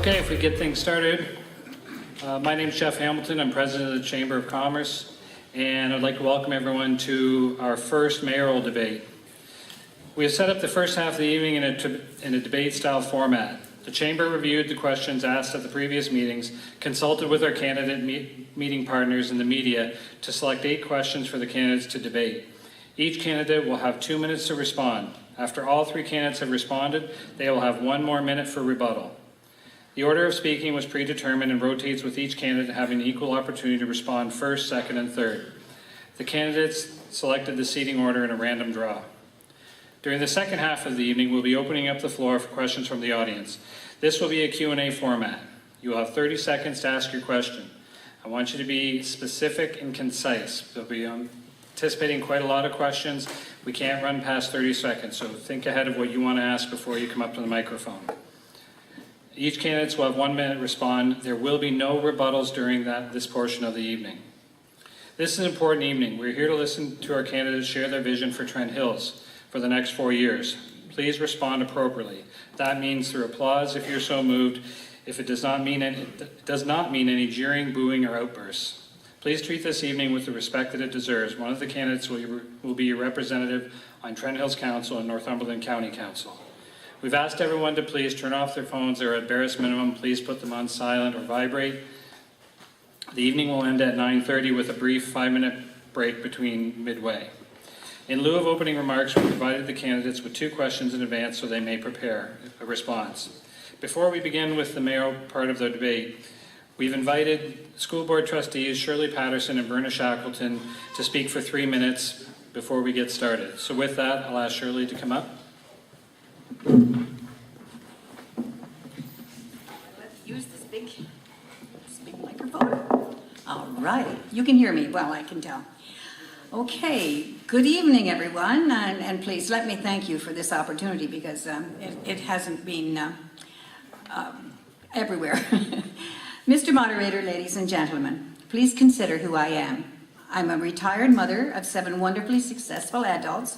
Okay, if we get things started. My name is Jeff Hamilton. I'm president of the Chamber of Commerce, and I'd like to welcome everyone to our first mayoral debate. We have set up the first half of the evening in a debate-style format. The Chamber reviewed the questions asked at the previous meetings, consulted with our candidate meeting partners and the media to select 8 questions for the candidates to debate. Each candidate will have 2 minutes to respond. After all 3 candidates have responded, they will have 1 more minute for rebuttal. The order of speaking was predetermined and rotates with each candidate having an equal opportunity to respond first, second, and third. The candidates selected the seating order in a random draw. During the second half of the evening, we'll be opening up the floor for questions from the audience. This will be a Q&A format. You will have 30 seconds to ask your question. I want you to be specific and concise. There'll be anticipating quite a lot of questions. We can't run past 30 seconds, so think ahead of what you want to ask before you come up to the microphone. Each candidate will have 1 minute to respond. There will be no rebuttals during this portion of the evening. This is an important evening. We're here to listen to our candidates share their vision for Trent Hills for the next 4 years. Please respond appropriately. That means through applause if you're so moved. If it does not mean any jeering, booing, or outbursts. Please treat this evening with the respect that it deserves. One of the candidates will be your representative on Trent Hills Council and Northumberland County Council. We've asked everyone to please turn off their phones, or at barest minimum, please put them on silent or vibrate. The evening will end at 9:30 with a brief 5-minute break between midway. In lieu of opening remarks, we provided the candidates with 2 questions in advance so they may prepare a response. Before we begin with the mayoral part of the debate, we've invited school board trustees Shirley Patterson and Verna Shackleton to speak for 3 minutes before we get started. So with that, I'll ask Shirley to come up. Let's use this big microphone. All right, you can hear me well, I can tell. Okay, good evening, everyone, and please let me thank you for this opportunity because it hasn't been everywhere. Mr. Moderator, ladies and gentlemen, please consider who I am. I'm a retired mother of 7 wonderfully successful adults,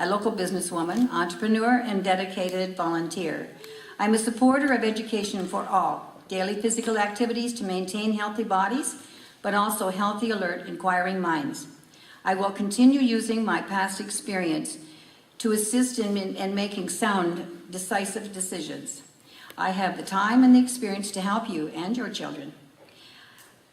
a local businesswoman, entrepreneur, and dedicated volunteer. I'm a supporter of education for all, daily physical activities to maintain healthy bodies, but also healthy, alert, inquiring minds. I will continue using my past experience to assist in making sound, decisive decisions. I have the time and the experience to help you and your children.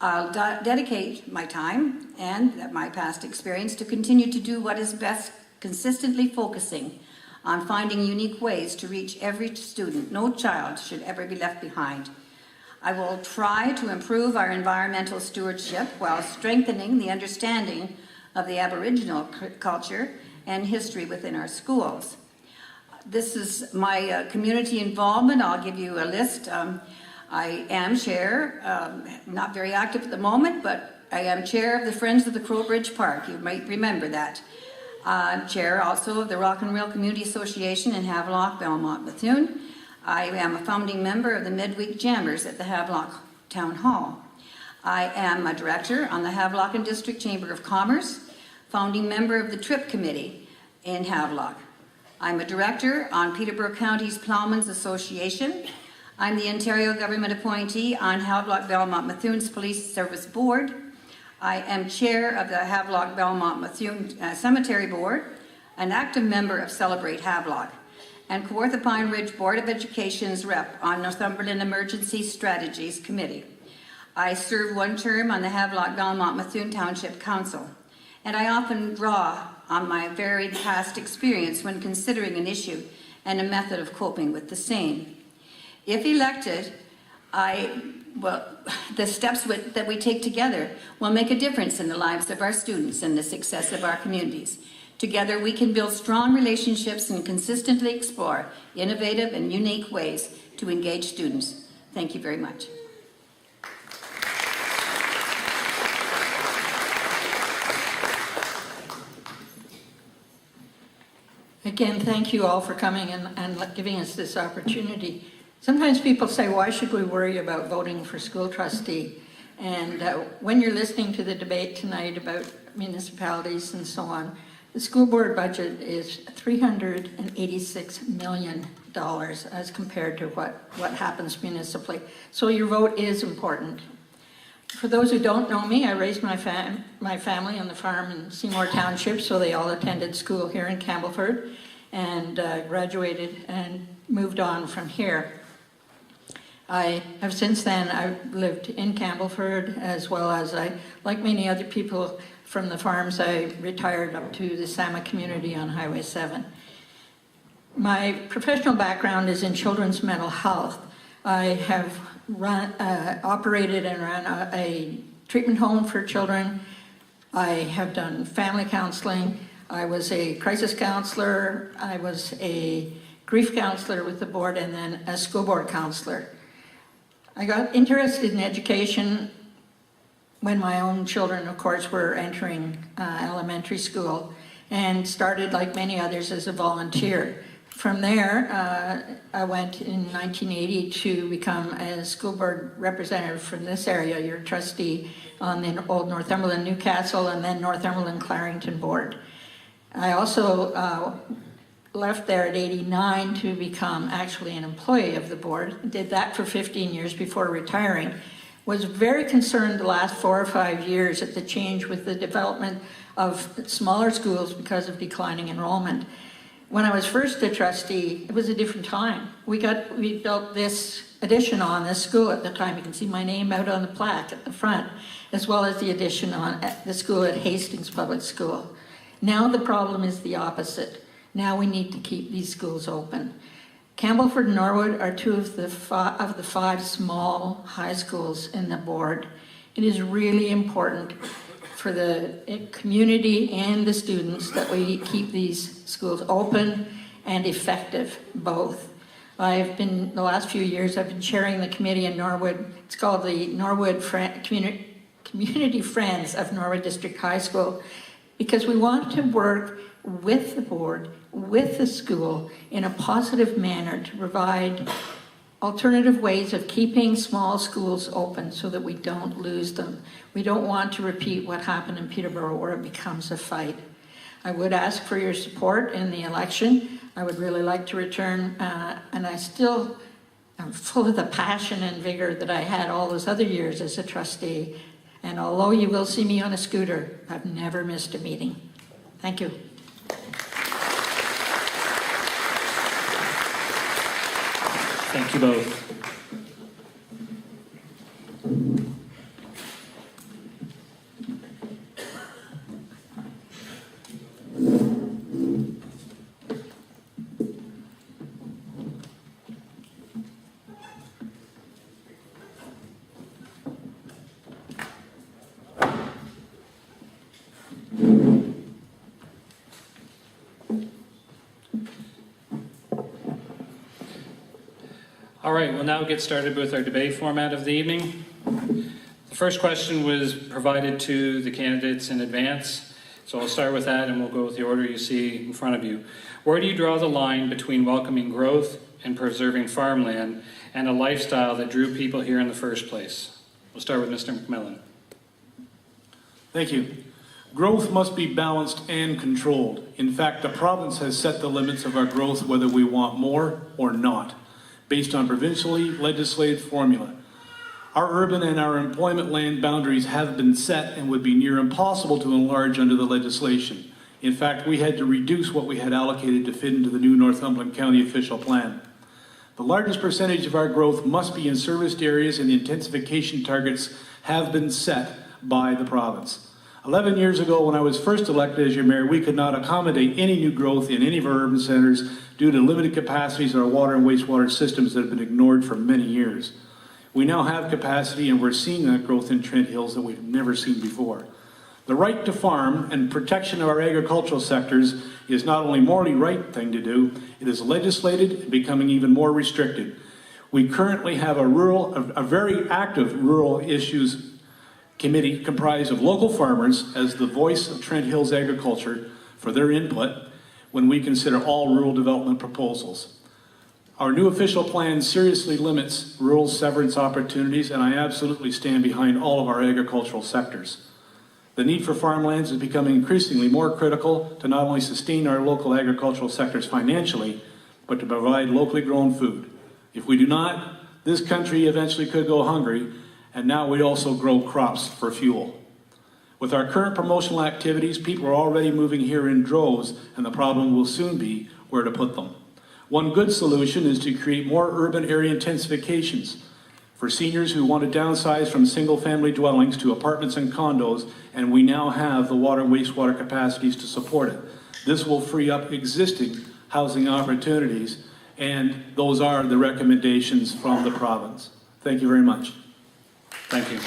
I'll dedicate my time and my past experience to continue to do what is best, consistently focusing on finding unique ways to reach every student. No child should ever be left behind. I will try to improve our environmental stewardship while strengthening the understanding of the Aboriginal culture and history within our schools. This is my community involvement. I'll give you a list. I am chair, not very active at the moment, but I am chair of the Friends of the Crowbridge Park. You might remember that. I'm chair also of the Rock and Rail Community Association in Havelock, Belmont, Bethune. I am a founding member of the Midweek Jammers at the Havelock Town Hall. I am a director on the Havelock and District Chamber of Commerce, founding member of the TRIP Committee in Havelock. I'm a director on Peterborough County's Plowmen's Association. I'm the Ontario Government appointee on Havelock Belmont Methune's Police Service Board. I am chair of the Havelock Belmont Methune Cemetery Board, an active member of Celebrate Havelock, and Kawartha Pine Ridge Board of Education's rep on Northumberland Emergency Strategies Committee. I served 1 term on the Havelock Belmont Methune Township Council, and I often draw on my varied past experience when considering an issue and a method of coping with the same. If elected, the steps that we take together will make a difference in the lives of our students and the success of our communities. Together, we can build strong relationships and consistently explore innovative and unique ways to engage students. Thank you very much. Again, thank you all for coming and giving us this opportunity. Sometimes people say, why should we worry about voting for school trustee? And when you're listening to the debate tonight about municipalities and so on, the school board budget is $386 million. dollars as compared to what happens municipally. So your vote is important. For those who don't know me, I raised my family on the farm in Seymour Township, so they all attended school here in Campbellford and graduated and moved on from here. I have since then, I've lived in Campbellford, as well as like many other people from the farms, I retired up to the Sama community on Highway 7. My professional background is in children's mental health. I have operated and ran a treatment home for children. I have done family counseling. I was a crisis counselor. I was a grief counselor with the board, and then a school board counselor. I got interested in education when my own children, of course, were entering elementary school, and started, like many others, as a volunteer. From there, I went in 1980 to become a school board representative from this area, your trustee on the old Northumberland Newcastle and then Northumberland Clarington board. I also left there at 89 to become actually an employee of the board. Did that for 15 years before retiring. Was very concerned the last 4 or 5 years at the change with the development of smaller schools because of declining enrollment. When I was first a trustee, it was a different time. We built this addition on this school at the time. You can see my name out on the plaque at the front, as well as the addition on at the school at Hastings Public School. Now the problem is the opposite. Now we need to keep these schools open. Campbellford and Norwood are two of the 5 small high schools in the board. It is really important for the community and the students that we keep these schools open and effective, both. The last few years, I've been chairing the committee in Norwood. It's called the Norwood Community Friends of Norwood District High School, because we want to work with the board, with the school, in a positive manner to provide alternative ways of keeping small schools open so that we don't lose them. We don't want to repeat what happened in Peterborough where it becomes a fight. I would ask for your support in the election. I would really like to return, and I still am full of the passion and vigor that I had all those other years as a trustee. And although you will see me on a scooter, I've never missed a meeting. Thank you. Thank you both. All right, we'll now get started with our debate format of the evening. The first question was provided to the candidates in advance, so I'll start with that and we'll go with the order you see in front of you. Where do you draw the line between welcoming growth and preserving farmland and a lifestyle that drew people here in the first place? We'll start with Mr. McMillan. Thank you. Growth must be balanced and controlled. In fact, the province has set the limits of our growth whether we want more or not, based on provincially legislated formula. Our urban and our employment land boundaries have been set and would be near impossible to enlarge under the legislation. In fact, we had to reduce what we had allocated to fit into the new Northumberland County official plan. The largest percentage of our growth must be in serviced areas, and the intensification targets have been set by the province. 11 years ago, when I was first elected as your mayor, we could not accommodate any new growth in any of our urban centers due to limited capacities in our water and wastewater systems that have been ignored for many years. We now have capacity, and we're seeing that growth in Trent Hills that we've never seen before. The right to farm and protection of our agricultural sectors is not only morally right thing to do, it is legislated and becoming even more restricted. We currently have a very active rural issues committee comprised of local farmers as the voice of Trent Hills agriculture for their input when we consider all rural development proposals. Our new official plan seriously limits rural severance opportunities, and I absolutely stand behind all of our agricultural sectors. The need for farmlands is becoming increasingly more critical to not only sustain our local agricultural sectors financially, but to provide locally grown food. If we do not, this country eventually could go hungry, and now we also grow crops for fuel. With our current promotional activities, people are already moving here in droves, and the problem will soon be where to put them. One good solution is to create more urban area intensifications for seniors who want to downsize from single-family dwellings to apartments and condos, and we now have the water and wastewater capacities to support it. This will free up existing housing opportunities, and those are the recommendations from the province. Thank you very much. Thank you.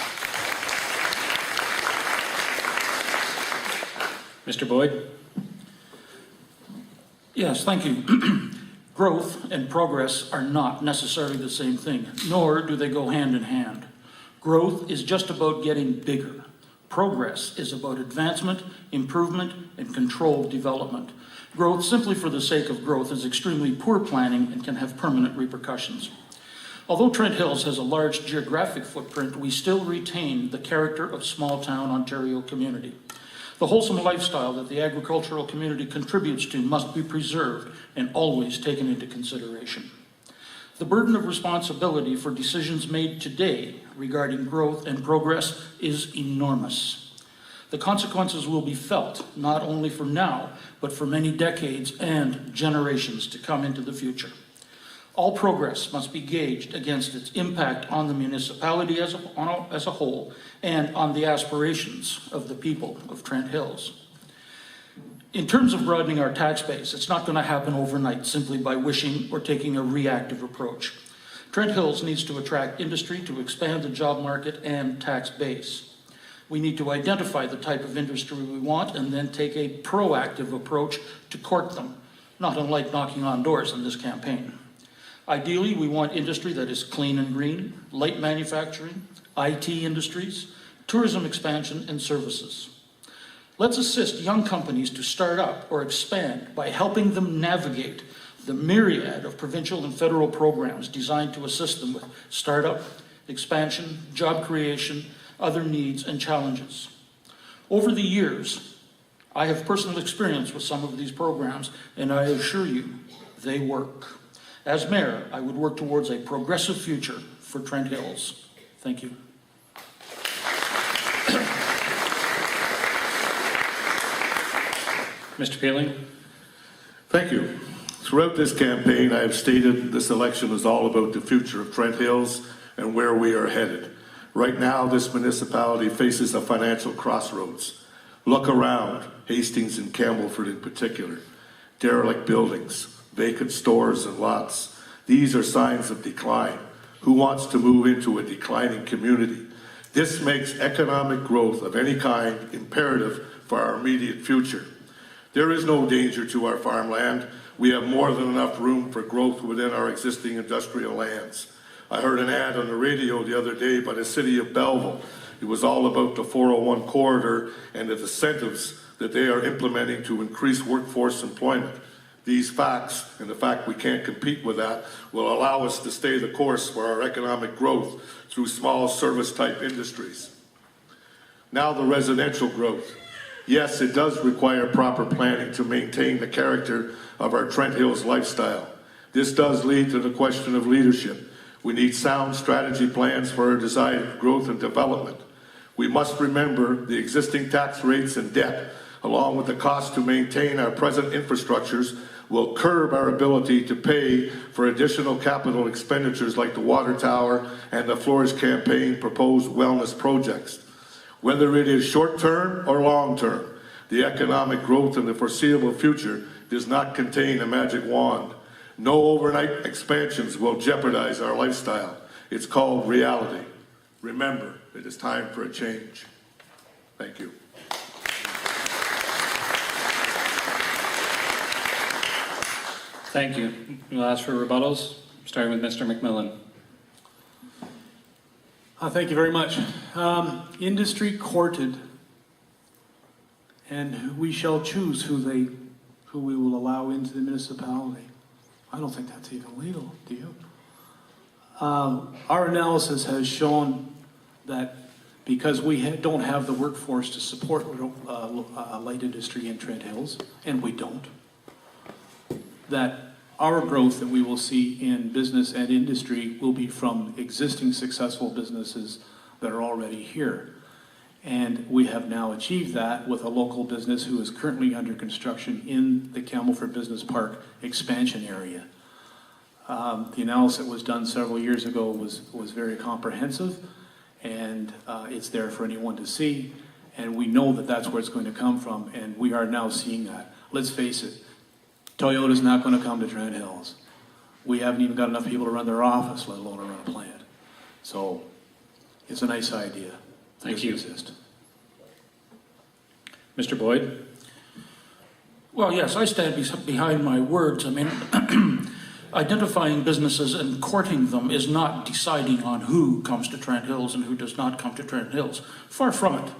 Mr. Boyd? Yes, thank you. Growth and progress are not necessarily the same thing, nor do they go hand in hand. Growth is just about getting bigger. Progress is about advancement, improvement, and controlled development. Growth simply for the sake of growth is extremely poor planning and can have permanent repercussions. Although Trent Hills has a large geographic footprint, we still retain the character of small-town Ontario community. The wholesome lifestyle that the agricultural community contributes to must be preserved and always taken into consideration. The burden of responsibility for decisions made today regarding growth and progress is enormous. The consequences will be felt not only for now, but for many decades and generations to come into the future. All progress must be gauged against its impact on the municipality as a whole and on the aspirations of the people of Trent Hills. In terms of broadening our tax base, it's not going to happen overnight simply by wishing or taking a reactive approach. Trent Hills needs to attract industry to expand the job market and tax base. We need to identify the type of industry we want and then take a proactive approach to court them, not unlike knocking on doors in this campaign. Ideally, we want industry that is clean and green, light manufacturing, IT industries, tourism expansion, and services. Let's assist young companies to start up or expand by helping them navigate the myriad of provincial and federal programs designed to assist them with startup, expansion, job creation, other needs and challenges. Over the years, I have personal experience with some of these programs, and I assure you, they work. As mayor, I would work towards a progressive future for Trent Hills. Thank you. Mr. Peeling? Thank you. Throughout this campaign, I have stated this election is all about the future of Trent Hills and where we are headed. Right now, this municipality faces a financial crossroads. Look around, Hastings and Campbellford in particular. Derelict buildings, vacant stores and lots. These are signs of decline. Who wants to move into a declining community? This makes economic growth of any kind imperative for our immediate future. There is no danger to our farmland. We have more than enough room for growth within our existing industrial lands. I heard an ad on the radio the other day by the city of Belleville. It was all about the 401 corridor and the incentives that they are implementing to increase workforce employment. These facts, and the fact we can't compete with that, will allow us to stay the course for our economic growth through small service-type industries. Now the residential growth. Yes, it does require proper planning to maintain the character of our Trent Hills lifestyle. This does lead to the question of leadership. We need sound strategy plans for our desired growth and development. We must remember the existing tax rates and debt, along with the cost to maintain our present infrastructures, will curb our ability to pay for additional capital expenditures like the water tower and the Floors Campaign proposed wellness projects. Whether it is short-term or long-term, the economic growth in the foreseeable future does not contain a magic wand. No overnight expansions will jeopardize our lifestyle. It's called reality. Remember, it is time for a change. Thank you. Thank you. We'll ask for rebuttals, starting with Mr. McMillan. Thank you very much. Industry courted, and we shall choose who we will allow into the municipality. I don't think that's even legal, do you? Our analysis has shown that because we don't have the workforce to support light industry in Trent Hills, and we don't, that Our growth that we will see in business and industry will be from existing successful businesses that are already here. And we have now achieved that with a local business who is currently under construction in the Campbellford Business Park expansion area. The analysis that was done several years ago was very comprehensive, and it's there for anyone to see. And we know that that's where it's going to come from, and we are now seeing that. Let's face it, Toyota's not going to come to Trent Hills. We haven't even got enough people to run their office, let alone to run a plant. So it's a nice idea. Thank you. Exist. Mr. Boyd? Well, yes, I stand behind my words. I mean, identifying businesses and courting them is not deciding on who comes to Trent Hills and who does not come to Trent Hills. Far from it.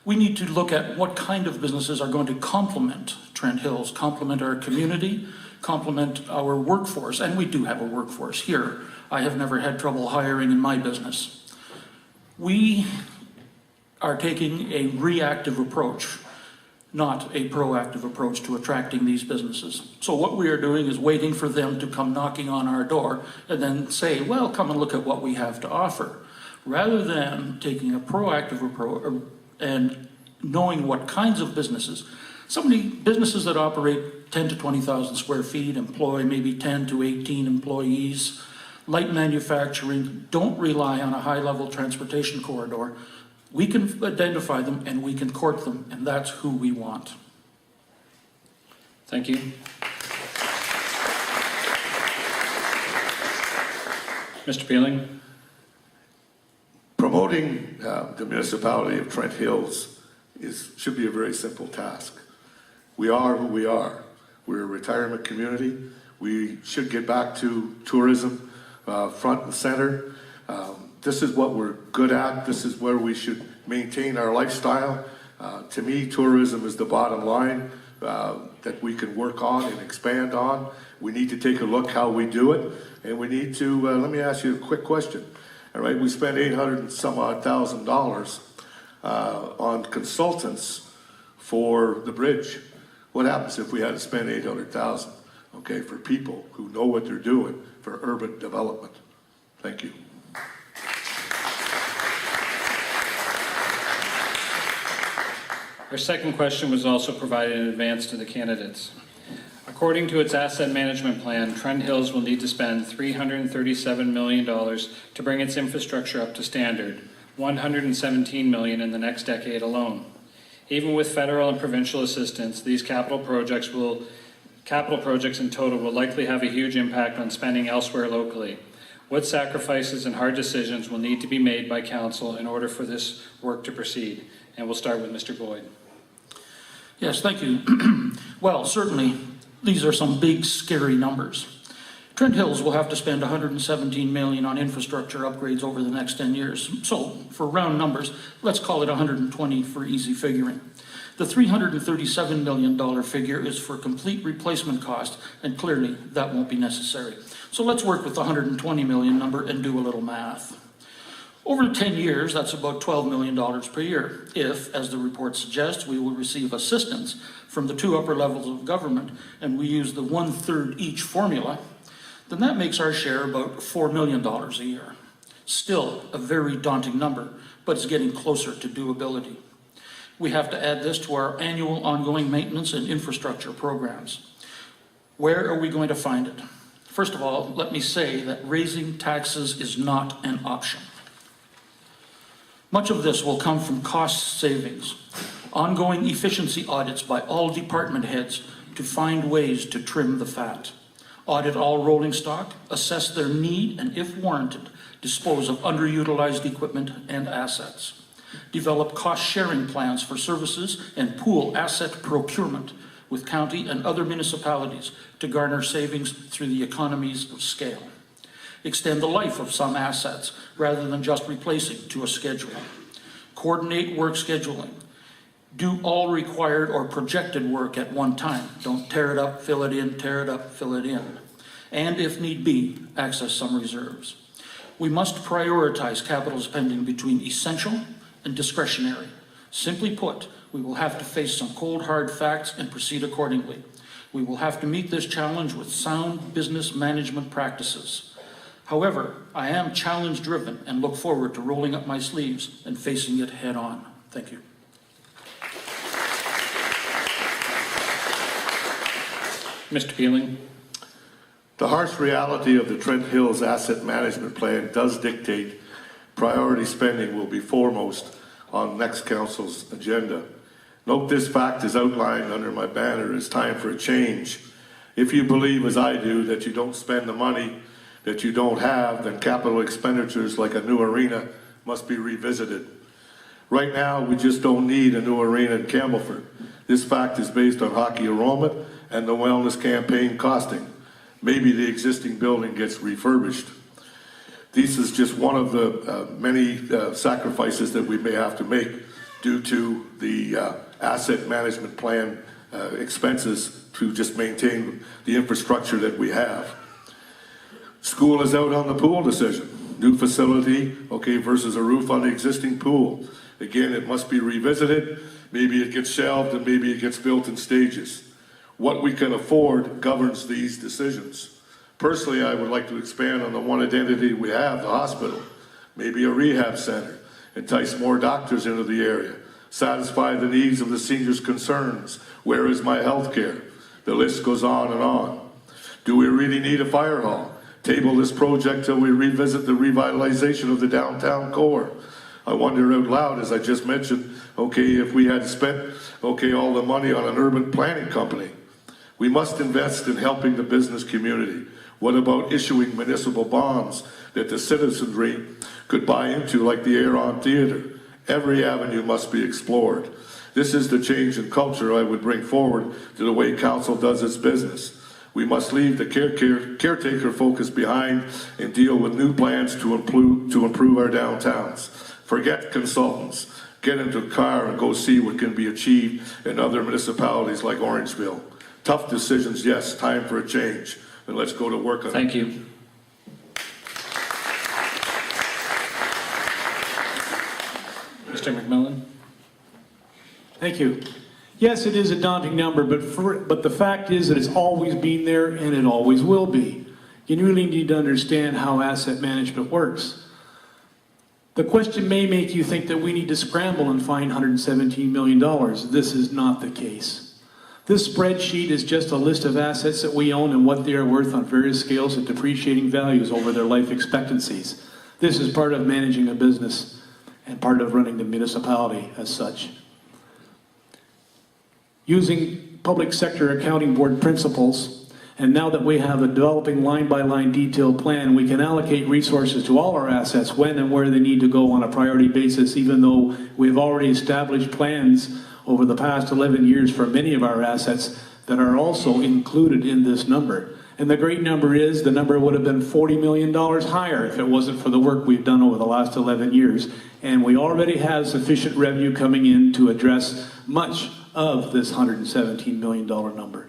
We need to look at what kind of businesses are going to complement Trent Hills, complement our community, complement our workforce. And we do have a workforce here. I have never had trouble hiring in my business. We are taking a reactive approach, not a proactive approach to attracting these businesses. So what we are doing is waiting for them to come knocking on our door and then say, well, come and look at what we have to offer, rather than taking a proactive approach and knowing what kinds of businesses. So many businesses that operate 10 to 20,000 square feet, employ maybe 10 to 18 employees, light manufacturing, don't rely on a high-level transportation corridor. We can identify them and we can court them, and that's who we want. Thank you. Mr. Peeling? Promoting the municipality of Trent Hills should be a very simple task. We are who we are. We're a retirement community. We should get back to tourism front and center. This is what we're good at. This is where we should maintain our lifestyle. To me, tourism is the bottom line that we can work on and expand on. We need to take a look how we do it, and we need to, let me ask you a quick question. All right, we spent $800 and some odd thousand on consultants for the bridge. What happens if we had to spend $800,000, okay, for people who know what they're doing for urban development? Thank you. Our second question was also provided in advance to the candidates. According to its asset management plan, Trent Hills will need to spend $337 million to bring its infrastructure up to standard, $117 million in the next decade alone. Even with federal and provincial assistance, these capital projects in total will likely have a huge impact on spending elsewhere locally. What sacrifices and hard decisions will need to be made by council in order for this work to proceed? And we'll start with Mr. Boyd. Yes, thank you. Well, certainly, these are some big, scary numbers. Trent Hills will have to spend $117 million on infrastructure upgrades over the next 10 years. So, for round numbers, let's call it 120 for easy figuring. The $337 million figure is for complete replacement cost, and clearly that won't be necessary. So let's work with the $120 million number and do a little math. Over 10 years, that's about $12 million per year. If, as the report suggests, we will receive assistance from the two upper levels of government and we use the 1/3 each formula, then that makes our share about $4 million a year. Still a very daunting number, but it's getting closer to doability. We have to add this to our annual ongoing maintenance and infrastructure programs. Where are we going to find it? First of all, let me say that raising taxes is not an option. Much of this will come from cost savings, ongoing efficiency audits by all department heads to find ways to trim the fat, audit all rolling stock, assess their need, and if warranted, dispose of underutilized equipment and assets, develop cost-sharing plans for services, and pool asset procurement with county and other municipalities to garner savings through the economies of scale. Extend the life of some assets rather than just replacing to a schedule. Coordinate work scheduling. Do all required or projected work at one time. Don't tear it up, fill it in, tear it up, fill it in. And if need be, access some reserves. We must prioritize capital spending between essential and discretionary. Simply put, we will have to face some cold hard facts and proceed accordingly. We will have to meet this challenge with sound business management practices. However, I am challenge-driven and look forward to rolling up my sleeves and facing it head-on. Thank you. Mr. Peeling. The harsh reality of the Trent Hills Asset Management Plan does dictate priority spending will be foremost on next council's agenda. Note this fact is outlined under my banner as time for a change. If you believe, as I do, that you don't spend the money that you don't have, then capital expenditures like a new arena must be revisited. Right now, we just don't need a new arena in Campbellford. This fact is based on hockey enrollment and the wellness campaign costing. Maybe the existing building gets refurbished. This is just one of the many sacrifices that we may have to make due to the asset management plan expenses to just maintain the infrastructure that we have. School is out on the pool decision. New facility, okay, versus a roof on the existing pool. Again, it must be revisited. Maybe it gets shelved and maybe it gets built in stages. What we can afford governs these decisions. Personally, I would like to expand on the one identity we have, the hospital. Maybe a rehab center. Entice more doctors into the area. Satisfy the needs of the seniors' concerns. Where is my health care? The list goes on and on. Do we really need a fire hall? Table this project till we revisit the revitalization of the downtown core. I wonder out loud, as I just mentioned, okay, if we had spent, okay, all the money on an urban planning company. We must invest in helping the business community. What about issuing municipal bonds that the citizenry could buy into, like the Aeron Theatre? Every avenue must be explored. This is the change in culture I would bring forward to the way council does its business. We must leave the caretaker focus behind and deal with new plans to improve our downtowns. Forget consultants. Get into a car and go see what can be achieved in other municipalities like Orangeville. Tough decisions, yes, time for a change. And let's go to work on it. Thank you. Mr. McMillan. Thank you. Yes, it is a daunting number, but the fact is that it's always been there and it always will be. You really need to understand how asset management works. The question may make you think that we need to scramble and find $117 million. This is not the case. This spreadsheet is just a list of assets that we own and what they are worth on various scales of depreciating values over their life expectancies. This is part of managing a business and part of running the municipality as such. Using public sector accounting board principles, and now that we have a developing line-by-line detailed plan, we can allocate resources to all our assets when and where they need to go on a priority basis, even though we've already established plans over the past 11 years for many of our assets that are also included in this number. And the great number is, the number would have been $40 million higher if it wasn't for the work we've done over the last 11 years. And we already have sufficient revenue coming in to address much of this $117 million number.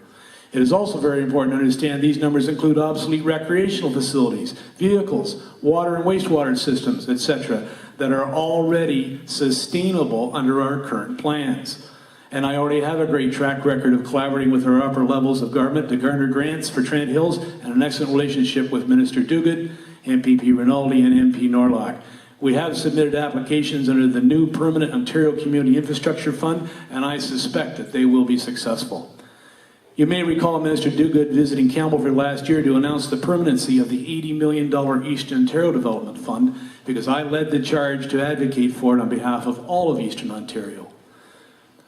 It is also very important to understand these numbers include obsolete recreational facilities, vehicles, water and wastewater systems, etc., that are already sustainable under our current plans. And I already have a great track record of collaborating with our upper levels of government to garner grants for Trent Hills and an excellent relationship with Minister Duguid, MPP Rinaldi, and MP Norlock. We have submitted applications under the new Permanent Ontario Community Infrastructure Fund, and I suspect that they will be successful. You may recall Minister Duguid visiting Campbellford last year to announce the permanency of the $80 million Eastern Ontario Development Fund, because I led the charge to advocate for it on behalf of all of Eastern Ontario.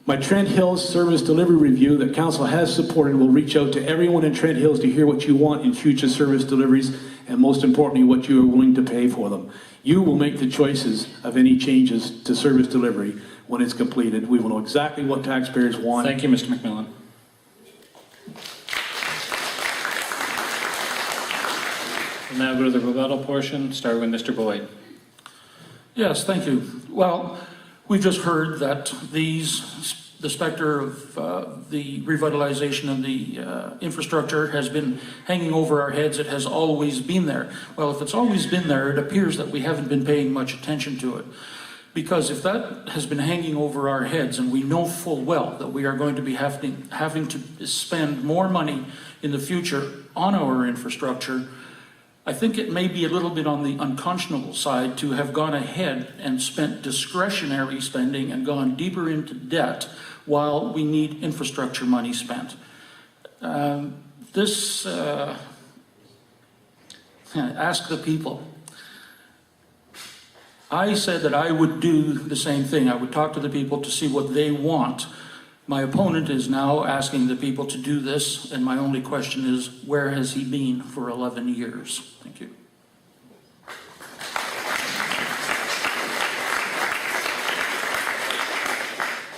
My Trent Hills Service Delivery Review that Council has supported will reach out to everyone in Trent Hills to hear what you want in future service deliveries, and most importantly, what you are willing to pay for them. You will make the choices of any changes to service delivery when it's completed. We will know exactly what taxpayers want. Thank you, Mr. McMillan. We'll now go to the rebuttal portion, start with Mr. Boyd. Yes, thank you. Well, we've just heard that the specter of the revitalization of the infrastructure has been hanging over our heads. It has always been there. Well, if it's always been there, it appears that we haven't been paying much attention to it. Because if that has been hanging over our heads and we know full well that we are going to be having to spend more money in the future on our infrastructure, I think it may be a little bit on the unconscionable side to have gone ahead and spent discretionary spending and gone deeper into debt while we need infrastructure money spent. Ask the people. I said that I would do the same thing. I would talk to the people to see what they want. My opponent is now asking the people to do this, and my only question is, where has he been for 11 years? Thank you.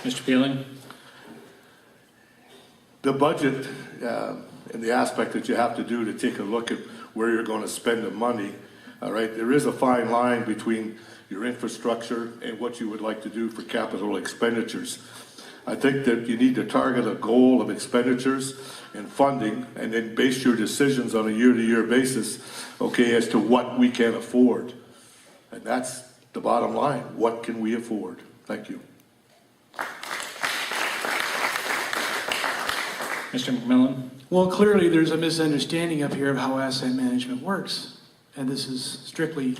Mr. Peeling? The budget and the aspect that you have to do to take a look at where you're going to spend the money, all right, there is a fine line between your infrastructure and what you would like to do for capital expenditures. I think that you need to target a goal of expenditures and funding and then base your decisions on a year-to-year basis, okay, as to what we can afford. And that's the bottom line. What can we afford? Thank you. Mr. McMillan? Well, clearly there's a misunderstanding up here of how asset management works. And this is strictly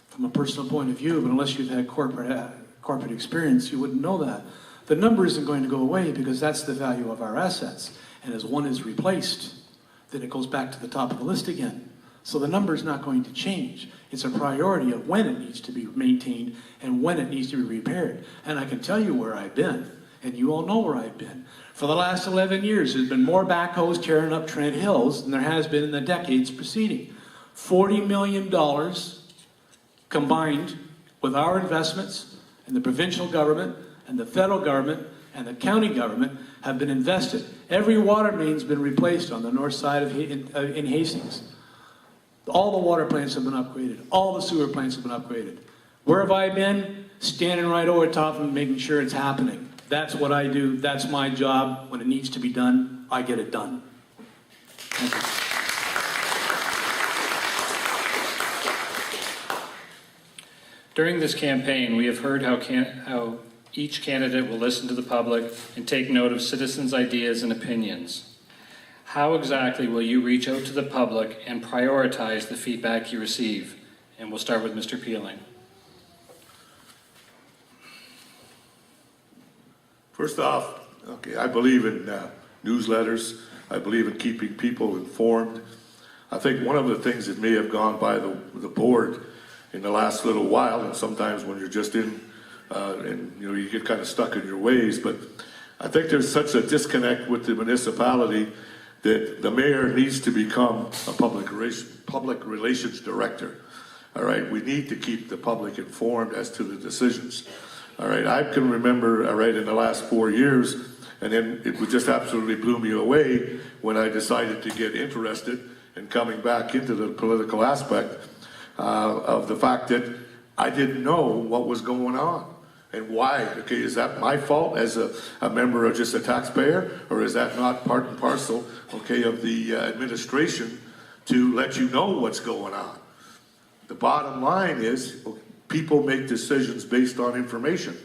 from a personal point of view, but unless you've had corporate experience, you wouldn't know that. The number isn't going to go away because that's the value of our assets. And as one is replaced, then it goes back to the top of the list again. So the number is not going to change. It's a priority of when it needs to be maintained and when it needs to be repaired. And I can tell you where I've been, and you all know where I've been. For the last 11 years, there's been more backhoes tearing up Trent Hills than there has been in the decades preceding. $40 million combined with our investments and the provincial government and the federal government and the county government have been invested. Every water main's been replaced on the north side of in Hastings. All the water plants have been upgraded. All the sewer plants have been upgraded. Where have I been? Standing right over top of them, making sure it's happening. That's what I do. That's my job. When it needs to be done, I get it done. Thank you. During this campaign, we have heard how each candidate will listen to the public and take note of citizens' ideas and opinions. How exactly will you reach out to the public and prioritize the feedback you receive? And we'll start with Mr. Peeling. First off, okay, I believe in newsletters. I believe in keeping people informed. I think one of the things that may have gone by the board in the last little while, and sometimes when you're just in, and you get kind of stuck in your ways, but I think there's such a disconnect with the municipality that the mayor needs to become a public relations director. All right, we need to keep the public informed as to the decisions. All right, I can remember, all right, in the last 4 years, and then it just absolutely blew me away when I decided to get interested in coming back into the political aspect of the fact that I didn't know what was going on and why. Okay, is that my fault as a member of just a taxpayer, or is that not part and parcel, okay, of the administration to let you know what's going on? The bottom line is, people make decisions based on information,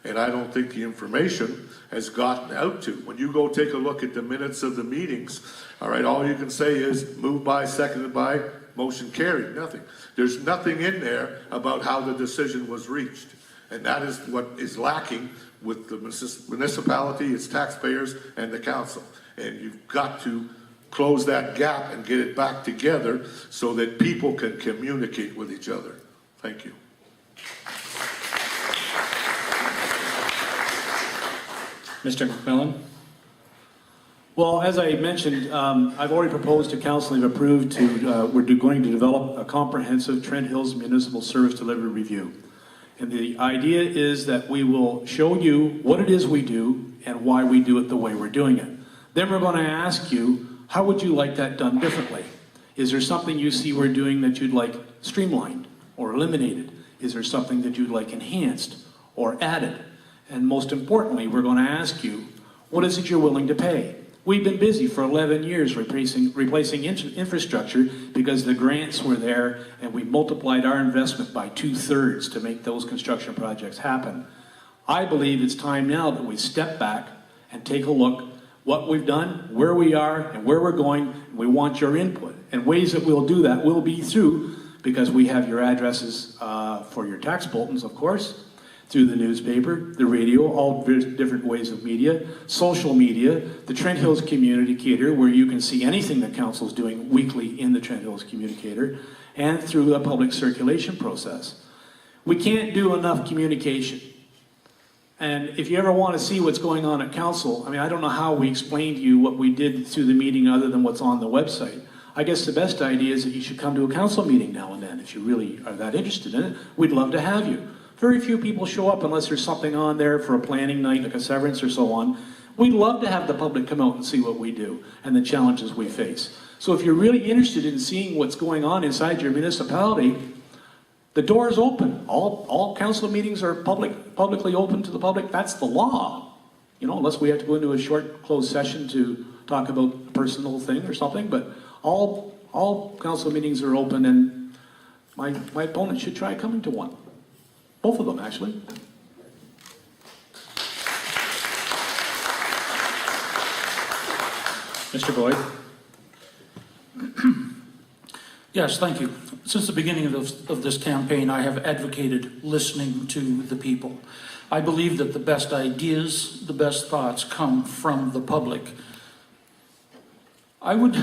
and I don't think the information has gotten out to. When you go take a look at the minutes of the meetings, all right, all you can say is moved by, seconded by, motion carried, nothing. There's nothing in there about how the decision was reached, and that is what is lacking with the municipality, its taxpayers, and the council. And you've got to close that gap and get it back together so that people can communicate with each other. Thank you. Mr. McMillan? Well, as I mentioned, I've already proposed to council and approved we're going to develop a comprehensive Trent Hills Municipal Service Delivery Review. And the idea is that we will show you what it is we do and why we do it the way we're doing it. Then we're going to ask you, how would you like that done differently? Is there something you see we're doing that you'd like streamlined or eliminated? Is there something that you'd like enhanced or added? And most importantly, we're going to ask you, what is it you're willing to pay? We've been busy for 11 years replacing infrastructure because the grants were there and we multiplied our investment by 2/3 to make those construction projects happen. I believe it's time now that we step back and take a look what we've done, where we are, and where we're going. We want your input. And ways that we'll do that will be through, because we have your addresses for your tax bulletins, of course, through the newspaper, the radio, all different ways of media, social media, the Trent Hills Communicator, where you can see anything that council's doing weekly in the Trent Hills Communicator, and through a public circulation process. We can't do enough communication. And if you ever want to see what's going on at council, I mean, I don't know how we explain to you what we did through the meeting other than what's on the website. I guess the best idea is that you should come to a council meeting now and then if you really are that interested in it. We'd love to have you. Very few people show up unless there's something on there for a planning night, like a severance or so on. We'd love to have the public come out and see what we do and the challenges we face. So if you're really interested in seeing what's going on inside your municipality, the door is open. All council meetings are publicly open to the public. That's the law. You know, unless we have to go into a short closed session to talk about a personal thing or something, but all council meetings are open, and my opponent should try coming to one. Both of them, actually. Mr. Boyd? Yes, thank you. Since the beginning of this campaign, I have advocated listening to the people. I believe that the best ideas, the best thoughts come from the public. I would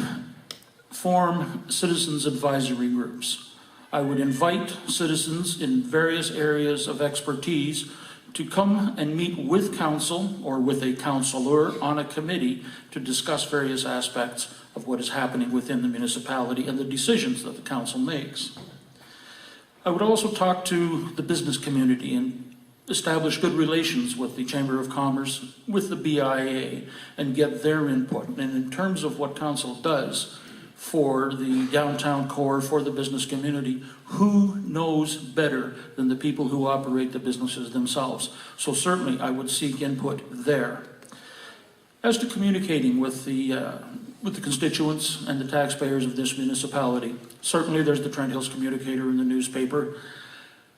form citizens advisory groups. I would invite citizens in various areas of expertise to come and meet with council or with a councillor on a committee to discuss various aspects of what is happening within the municipality and the decisions that the council makes. I would also talk to the business community and establish good relations with the Chamber of Commerce, with the BIA, and get their input. And in terms of what council does for the downtown core, for the business community, who knows better than the people who operate the businesses themselves? So certainly I would seek input there. As to communicating with the constituents and the taxpayers of this municipality, certainly there's the Trent Hills Communicator in the newspaper,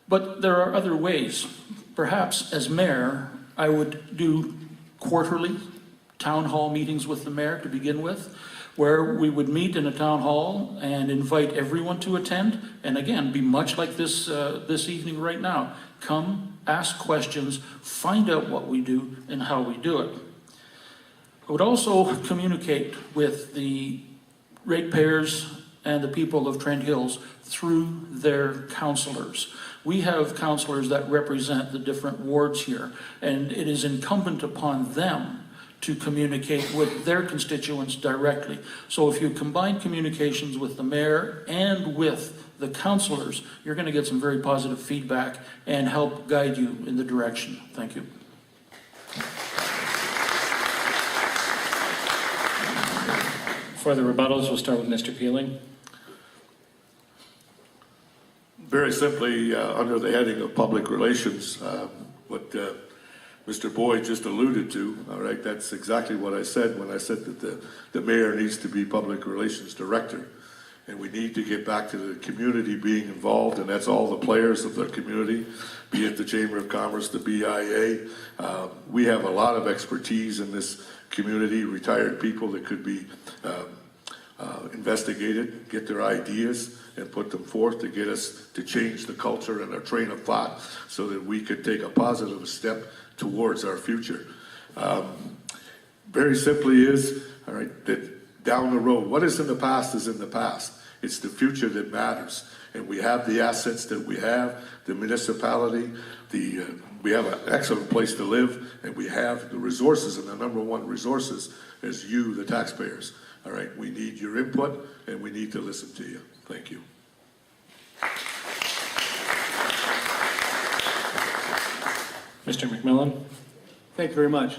but there are other ways. Perhaps as mayor, I would do quarterly town hall meetings with the mayor to begin with, where we would meet in a town hall and invite everyone to attend, and again, be much like this evening right now. Come, ask questions, find out what we do and how we do it. I would also communicate with the ratepayers and the people of Trent Hills through their councillors. We have councillors that represent the different wards here, and it is incumbent upon them to communicate with their constituents directly. So if you combine communications with the mayor and with the councillors, you're going to get some very positive feedback and help guide you in the direction. Thank you. For the rebuttals, we'll start with Mr. Peeling. Very simply, under the heading of public relations, what Mr. Boyd just alluded to, all right, that's exactly what I said when I said that the mayor needs to be public relations director. And we need to get back to the community being involved, and that's all the players of the community, be it the Chamber of Commerce, the BIA. We have a lot of expertise in this community, retired people that could be investigated, get their ideas and put them forth to get us to change the culture and our train of thought so that we could take a positive step towards our future. Very simply is, all right, that down the road, what is in the past is in the past. It's the future that matters. And we have the assets that we have, the municipality, we have an excellent place to live, and we have the resources, and the number one resources is you, the taxpayers. All right, we need your input, and we need to listen to you. Thank you. Mr. McMillan? Thank you very much.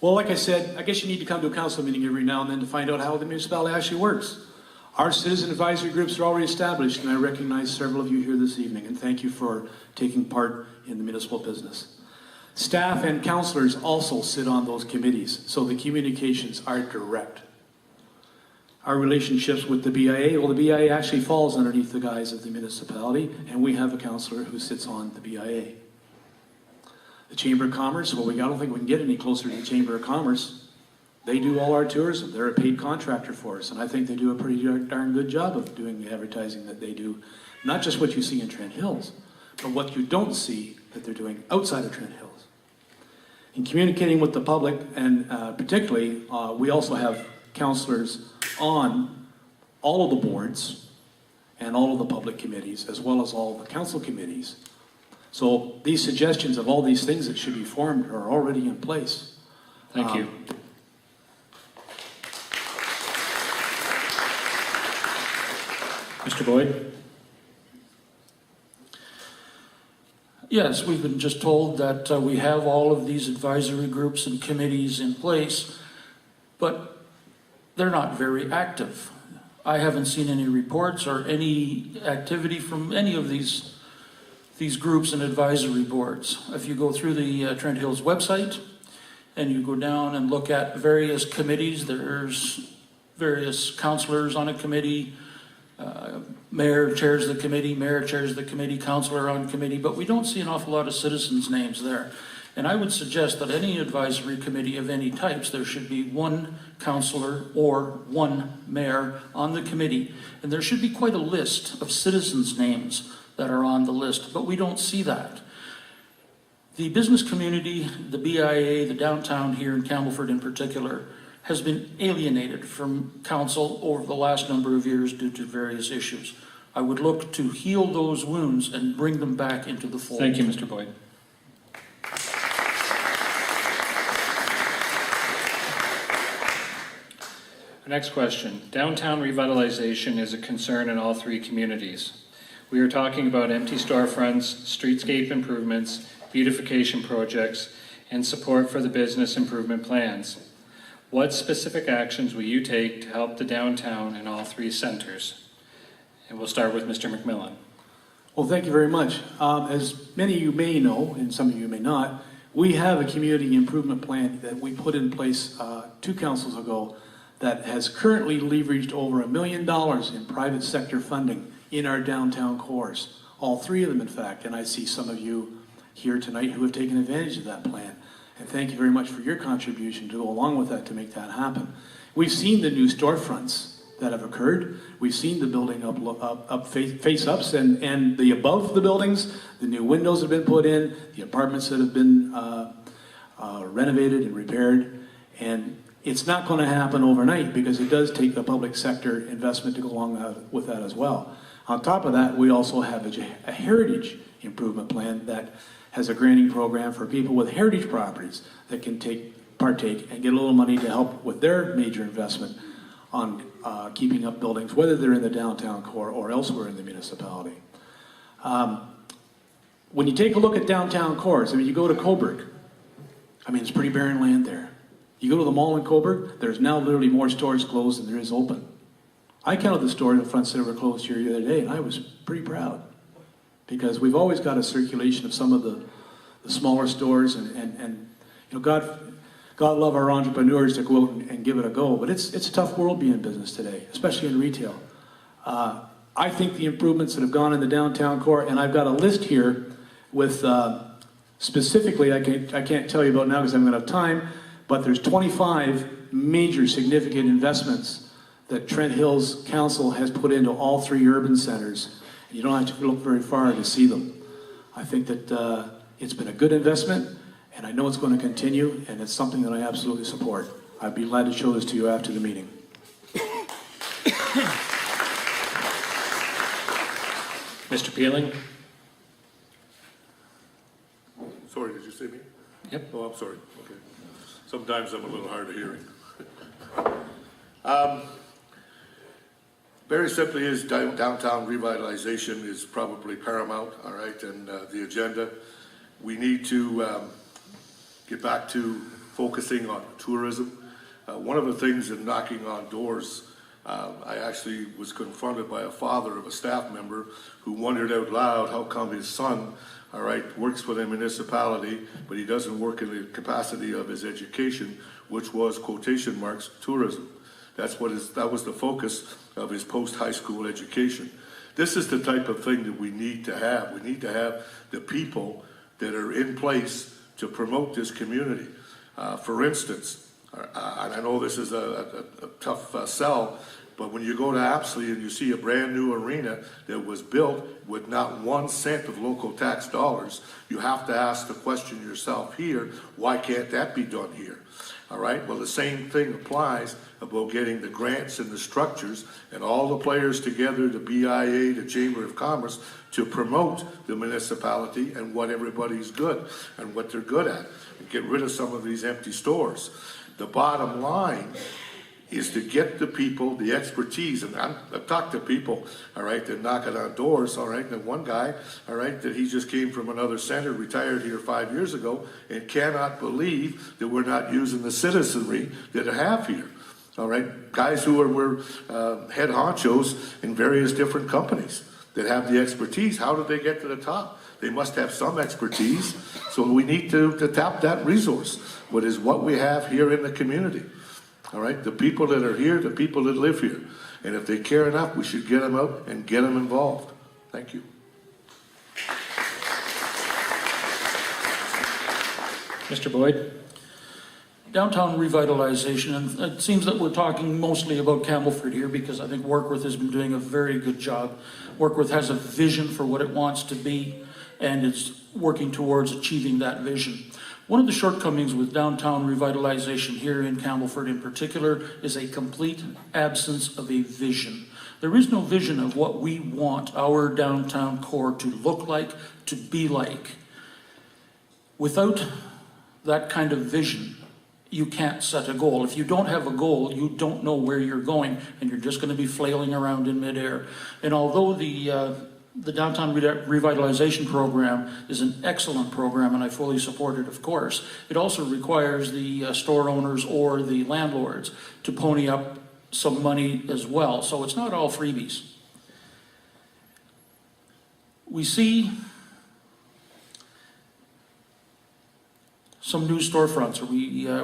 Well, like I said, I guess you need to come to a council meeting every now and then to find out how the municipality actually works. Our citizen advisory groups are already established, and I recognize several of you here this evening, and thank you for taking part in the municipal business. Staff and counselors also sit on those committees, so the communications are direct. Our relationships with the BIA, well, the BIA actually falls underneath the guise of the municipality, and we have a counselor who sits on the BIA. The Chamber of Commerce, well, I don't think we can get any closer to the Chamber of Commerce. They do all our tourism. They're a paid contractor for us, and I think they do a pretty darn good job of doing the advertising that they do. Not just what you see in Trent Hills, but what you don't see that they're doing outside of Trent Hills. In communicating with the public, and particularly, we also have counselors on all of the boards and all of the public committees, as well as all of the council committees. So these suggestions of all these things that should be formed are already in place. Thank you. Mr. Boyd? Yes, we've been just told that we have all of these advisory groups and committees in place, but they're not very active. I haven't seen any reports or any activity from any of these groups and advisory boards. If you go through the Trent Hills website and you go down and look at various committees, there's various councillors on a committee, mayor chairs the committee, councillor on committee, but we don't see an awful lot of citizens' names there. And I would suggest that any advisory committee of any types, there should be one councillor or one mayor on the committee. And there should be quite a list of citizens' names that are on the list, but we don't see that. The business community, the BIA, the downtown here in Campbellford in particular, has been alienated from council over the last number of years due to various issues. I would look to heal those wounds and bring them back into the fold. Thank you, Mr. Boyd. Our next question. Downtown revitalization is a concern in all three communities. We are talking about empty storefronts, streetscape improvements, beautification projects, and support for the business improvement plans. What specific actions will you take to help the downtown in all three centers? And we'll start with Mr. McMillan. Well, thank you very much. As many of you may know, and some of you may not, we have a community improvement plan that we put in place 2 councils ago that has currently leveraged over $1 million in private sector funding in our downtown cores. All 3 of them, in fact, and I see some of you here tonight who have taken advantage of that plan. And thank you very much for your contribution to go along with that to make that happen. We've seen the new storefronts that have occurred. We've seen the building face-ups and the above the buildings. The new windows have been put in, the apartments that have been renovated and repaired. And it's not going to happen overnight because it does take the public sector investment to go along with that as well. On top of that, we also have a heritage improvement plan that has a granting program for people with heritage properties that can partake and get a little money to help with their major investment on keeping up buildings, whether they're in the downtown core or elsewhere in the municipality. When you take a look at downtown cores, I mean, you go to Coburg, I mean, it's pretty barren land there. You go to the mall in Coburg, there's now literally more stores closed than there is open. I counted the stores in front that were closed here the other day, and I was pretty proud. Because we've always got a circulation of some of the smaller stores, and you know, God love our entrepreneurs to go out and give it a go, but it's a tough world being in business today, especially in retail. I think the improvements that have gone in the downtown core, and I've got a list here with specifically, I can't tell you about now because I haven't got enough time, but there's 25 major significant investments that Trent Hills Council has put into all 3 urban centers. You don't have to look very far to see them. I think that it's been a good investment, and I know it's going to continue, and it's something that I absolutely support. I'd be glad to show this to you after the meeting. Mr. Peeling? Sorry, did you see me? Yep. Oh, I'm sorry. Okay. Sometimes I'm a little hard of hearing. Very simply is downtown revitalization is probably paramount, all right, and the agenda. We need to get back to focusing on tourism. One of the things in knocking on doors I actually was confronted by a father of a staff member who wondered out loud how come his son, all right, works for the municipality, but he doesn't work in the capacity of his education, which was, quotation marks, tourism. That was the focus of his post-high school education. This is the type of thing that we need to have. We need to have the people that are in place to promote this community. For instance, and I know this is a tough sell, but when you go to Apsley and you see a brand new arena that was built with not 1 cent of local tax dollars, you have to ask the question yourself here, why can't that be done here? All right, well, the same thing applies about getting the grants and the structures and all the players together, the BIA, the Chamber of Commerce, to promote the municipality and what everybody's good and what they're good at, and get rid of some of these empty stores. The bottom line is to get the people, the expertise, and I've talked to people, all right, that knocking on doors, all right, and one guy, all right, that he just came from another center, retired here 5 years ago, and cannot believe that we're not using the citizenry that I have here, all right, guys who were head honchos in various different companies that have the expertise. How did they get to the top? They must have some expertise, so we need to tap that resource, what is what we have here in the community. All right, the people that are here, the people that live here. And if they care enough, we should get them out and get them involved. Thank you. Mr. Boyd? Downtown revitalization, and it seems that we're talking mostly about Campbellford here because I think Warkworth has been doing a very good job. Warkworth has a vision for what it wants to be and is working towards achieving that vision. One of the shortcomings with downtown revitalization here in Campbellford in particular is a complete absence of a vision. There is no vision of what we want our downtown core to look like, to be like. Without that kind of vision, you can't set a goal. If you don't have a goal, you don't know where you're going, and you're just going to be flailing around in midair. And although the Downtown Revitalization Program is an excellent program, and I fully support it, of course, it also requires the store owners or the landlords to pony up some money as well. So it's not all freebies. We see some new storefronts, or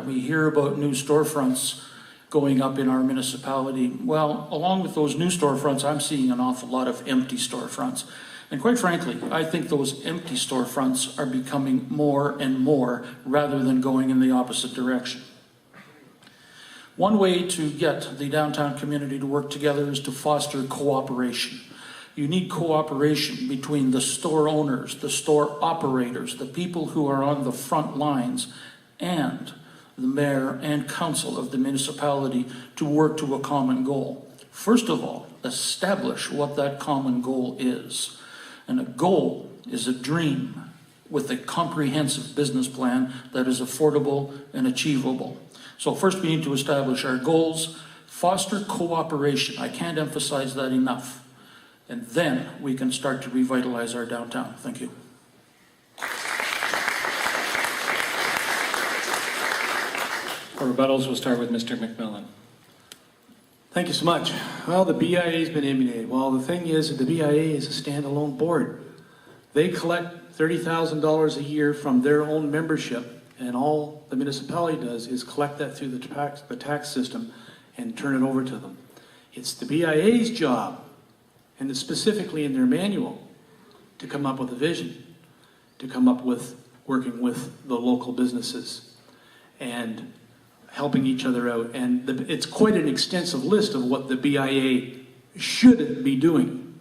we hear about new storefronts going up in our municipality. Well, along with those new storefronts, I'm seeing an awful lot of empty storefronts. And quite frankly, I think those empty storefronts are becoming more and more rather than going in the opposite direction. One way to get the downtown community to work together is to foster cooperation. You need cooperation between the store owners, the store operators, the people who are on the front lines, and the mayor and council of the municipality to work to a common goal. First of all, establish what that common goal is. And a goal is a dream with a comprehensive business plan that is affordable and achievable. So first we need to establish our goals, foster cooperation. I can't emphasize that enough. And then we can start to revitalize our downtown. Thank you. For rebuttals, we'll start with Mr. McMillan. Thank you so much. Well, the BIA's been immunized. Well, the thing is that the BIA is a standalone board. They collect $30,000 a year from their own membership, and all the municipality does is collect that through the tax system and turn it over to them. It's the BIA's job, and it's specifically in their manual, to come up with a vision, to come up with working with the local businesses and helping each other out. And it's quite an extensive list of what the BIA should be doing.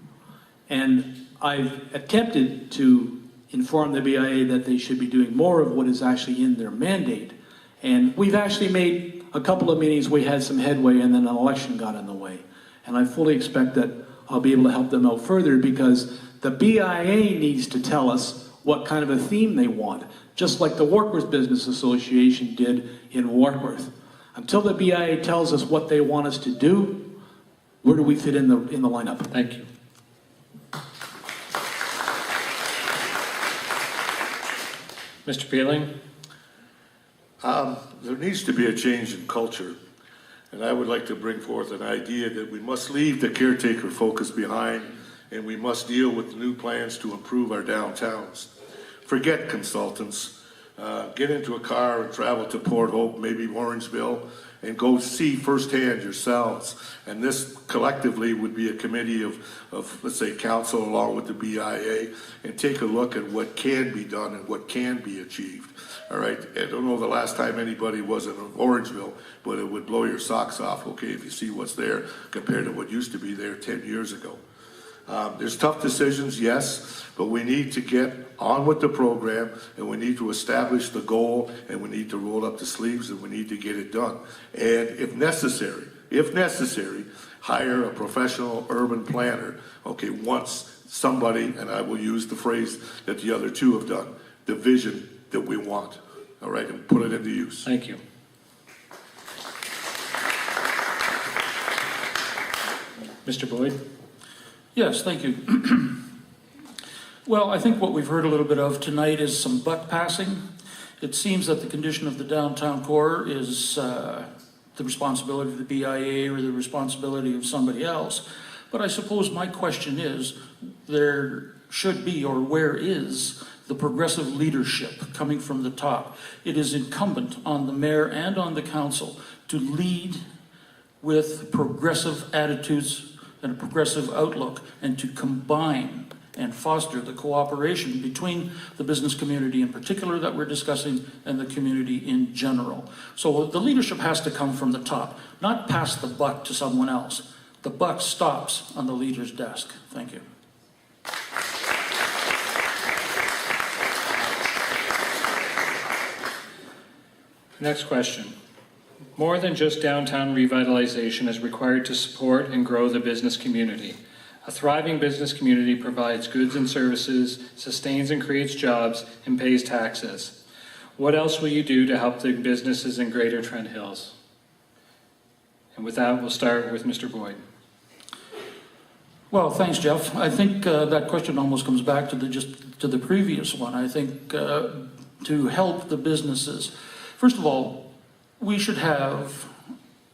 And I've attempted to inform the BIA that they should be doing more of what is actually in their mandate. And we've actually made a couple of meetings, we had some headway, and then an election got in the way. And I fully expect that I'll be able to help them out further, because the BIA needs to tell us what kind of a theme they want, just like the Warkworth Business Association did in Warkworth. Until the BIA tells us what they want us to do, where do we fit in the lineup? Thank you. Mr. Peeling? There needs to be a change in culture. And I would like to bring forth an idea that we must leave the caretaker focus behind, and we must deal with the new plans to improve our downtowns. Forget consultants. Get into a car and travel to Port Hope, maybe Orangeville, and go see firsthand yourselves. And this collectively would be a committee of let's say, council along with the BIA, and take a look at what can be done and what can be achieved. All right, I don't know the last time anybody was in Orangeville, but it would blow your socks off, okay, if you see what's there compared to what used to be there 10 years ago. There's tough decisions, yes, but we need to get on with the program, and we need to establish the goal, and we need to roll up the sleeves, and we need to get it done. And if necessary, hire a professional urban planner, okay, once somebody, and I will use the phrase that the other two have done, the vision that we want, all right, and put it into use. Thank you. Mr. Boyd? Yes, thank you. Well, I think what we've heard a little bit of tonight is some buck passing. It seems that the condition of the downtown core is the responsibility of the BIA or the responsibility of somebody else. But I suppose my question is, there should be, or where is, the progressive leadership coming from the top? It is incumbent on the mayor and on the council to lead with progressive attitudes and a progressive outlook, and to combine and foster the cooperation between the business community in particular that we're discussing and the community in general. So the leadership has to come from the top, not pass the buck to someone else. The buck stops on the leader's desk. Thank you. Next question. More than just downtown revitalization is required to support and grow the business community. A thriving business community provides goods and services, sustains and creates jobs, and pays taxes. What else will you do to help the businesses in Greater Trent Hills? And with that, we'll start with Mr. Boyd. Well, thanks, Jeff. I think that question almost comes back to the previous one. I think to help the businesses, first of all, we should have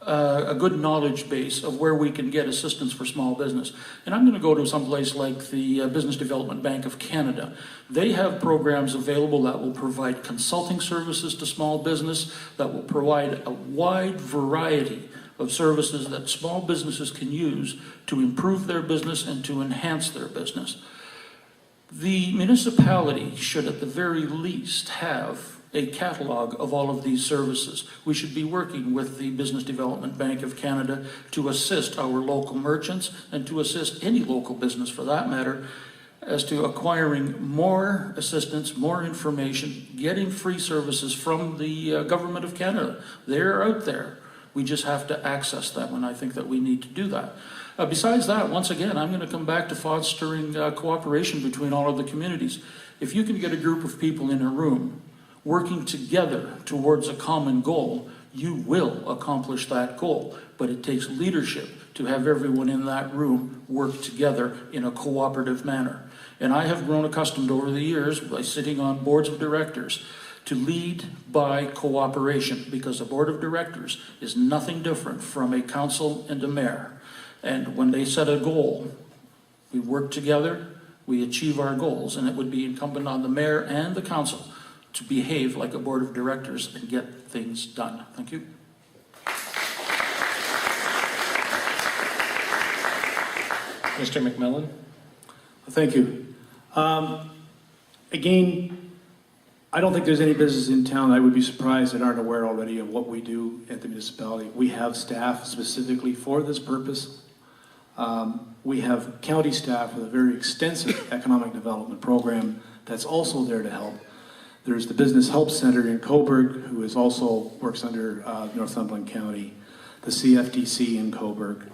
a good knowledge base of where we can get assistance for small business. And I'm going to go to someplace like the Business Development Bank of Canada. They have programs available that will provide consulting services to small business, that will provide a wide variety of services that small businesses can use to improve their business and to enhance their business. The municipality should at the very least have a catalog of all of these services. We should be working with the Business Development Bank of Canada to assist our local merchants and to assist any local business for that matter as to acquiring more assistance, more information, getting free services from the Government of Canada. They're out there. We just have to access them, and I think that we need to do that. Besides that, once again, I'm going to come back to fostering cooperation between all of the communities. If you can get a group of people in a room working together towards a common goal, you will accomplish that goal. But it takes leadership to have everyone in that room work together in a cooperative manner. And I have grown accustomed over the years by sitting on boards of directors to lead by cooperation, because a board of directors is nothing different from a council and a mayor. And when they set a goal, we work together, we achieve our goals, and it would be incumbent on the mayor and the council to behave like a board of directors and get things done. Thank you. Mr. McMillan? Thank you. Again, I don't think there's any business in town I would be surprised that aren't aware already of what we do at the municipality. We have staff specifically for this purpose. We have county staff with a very extensive economic development program that's also there to help. There's the Business Help Center in Cobourg, who is also works under Northumberland County, the CFDC in Cobourg.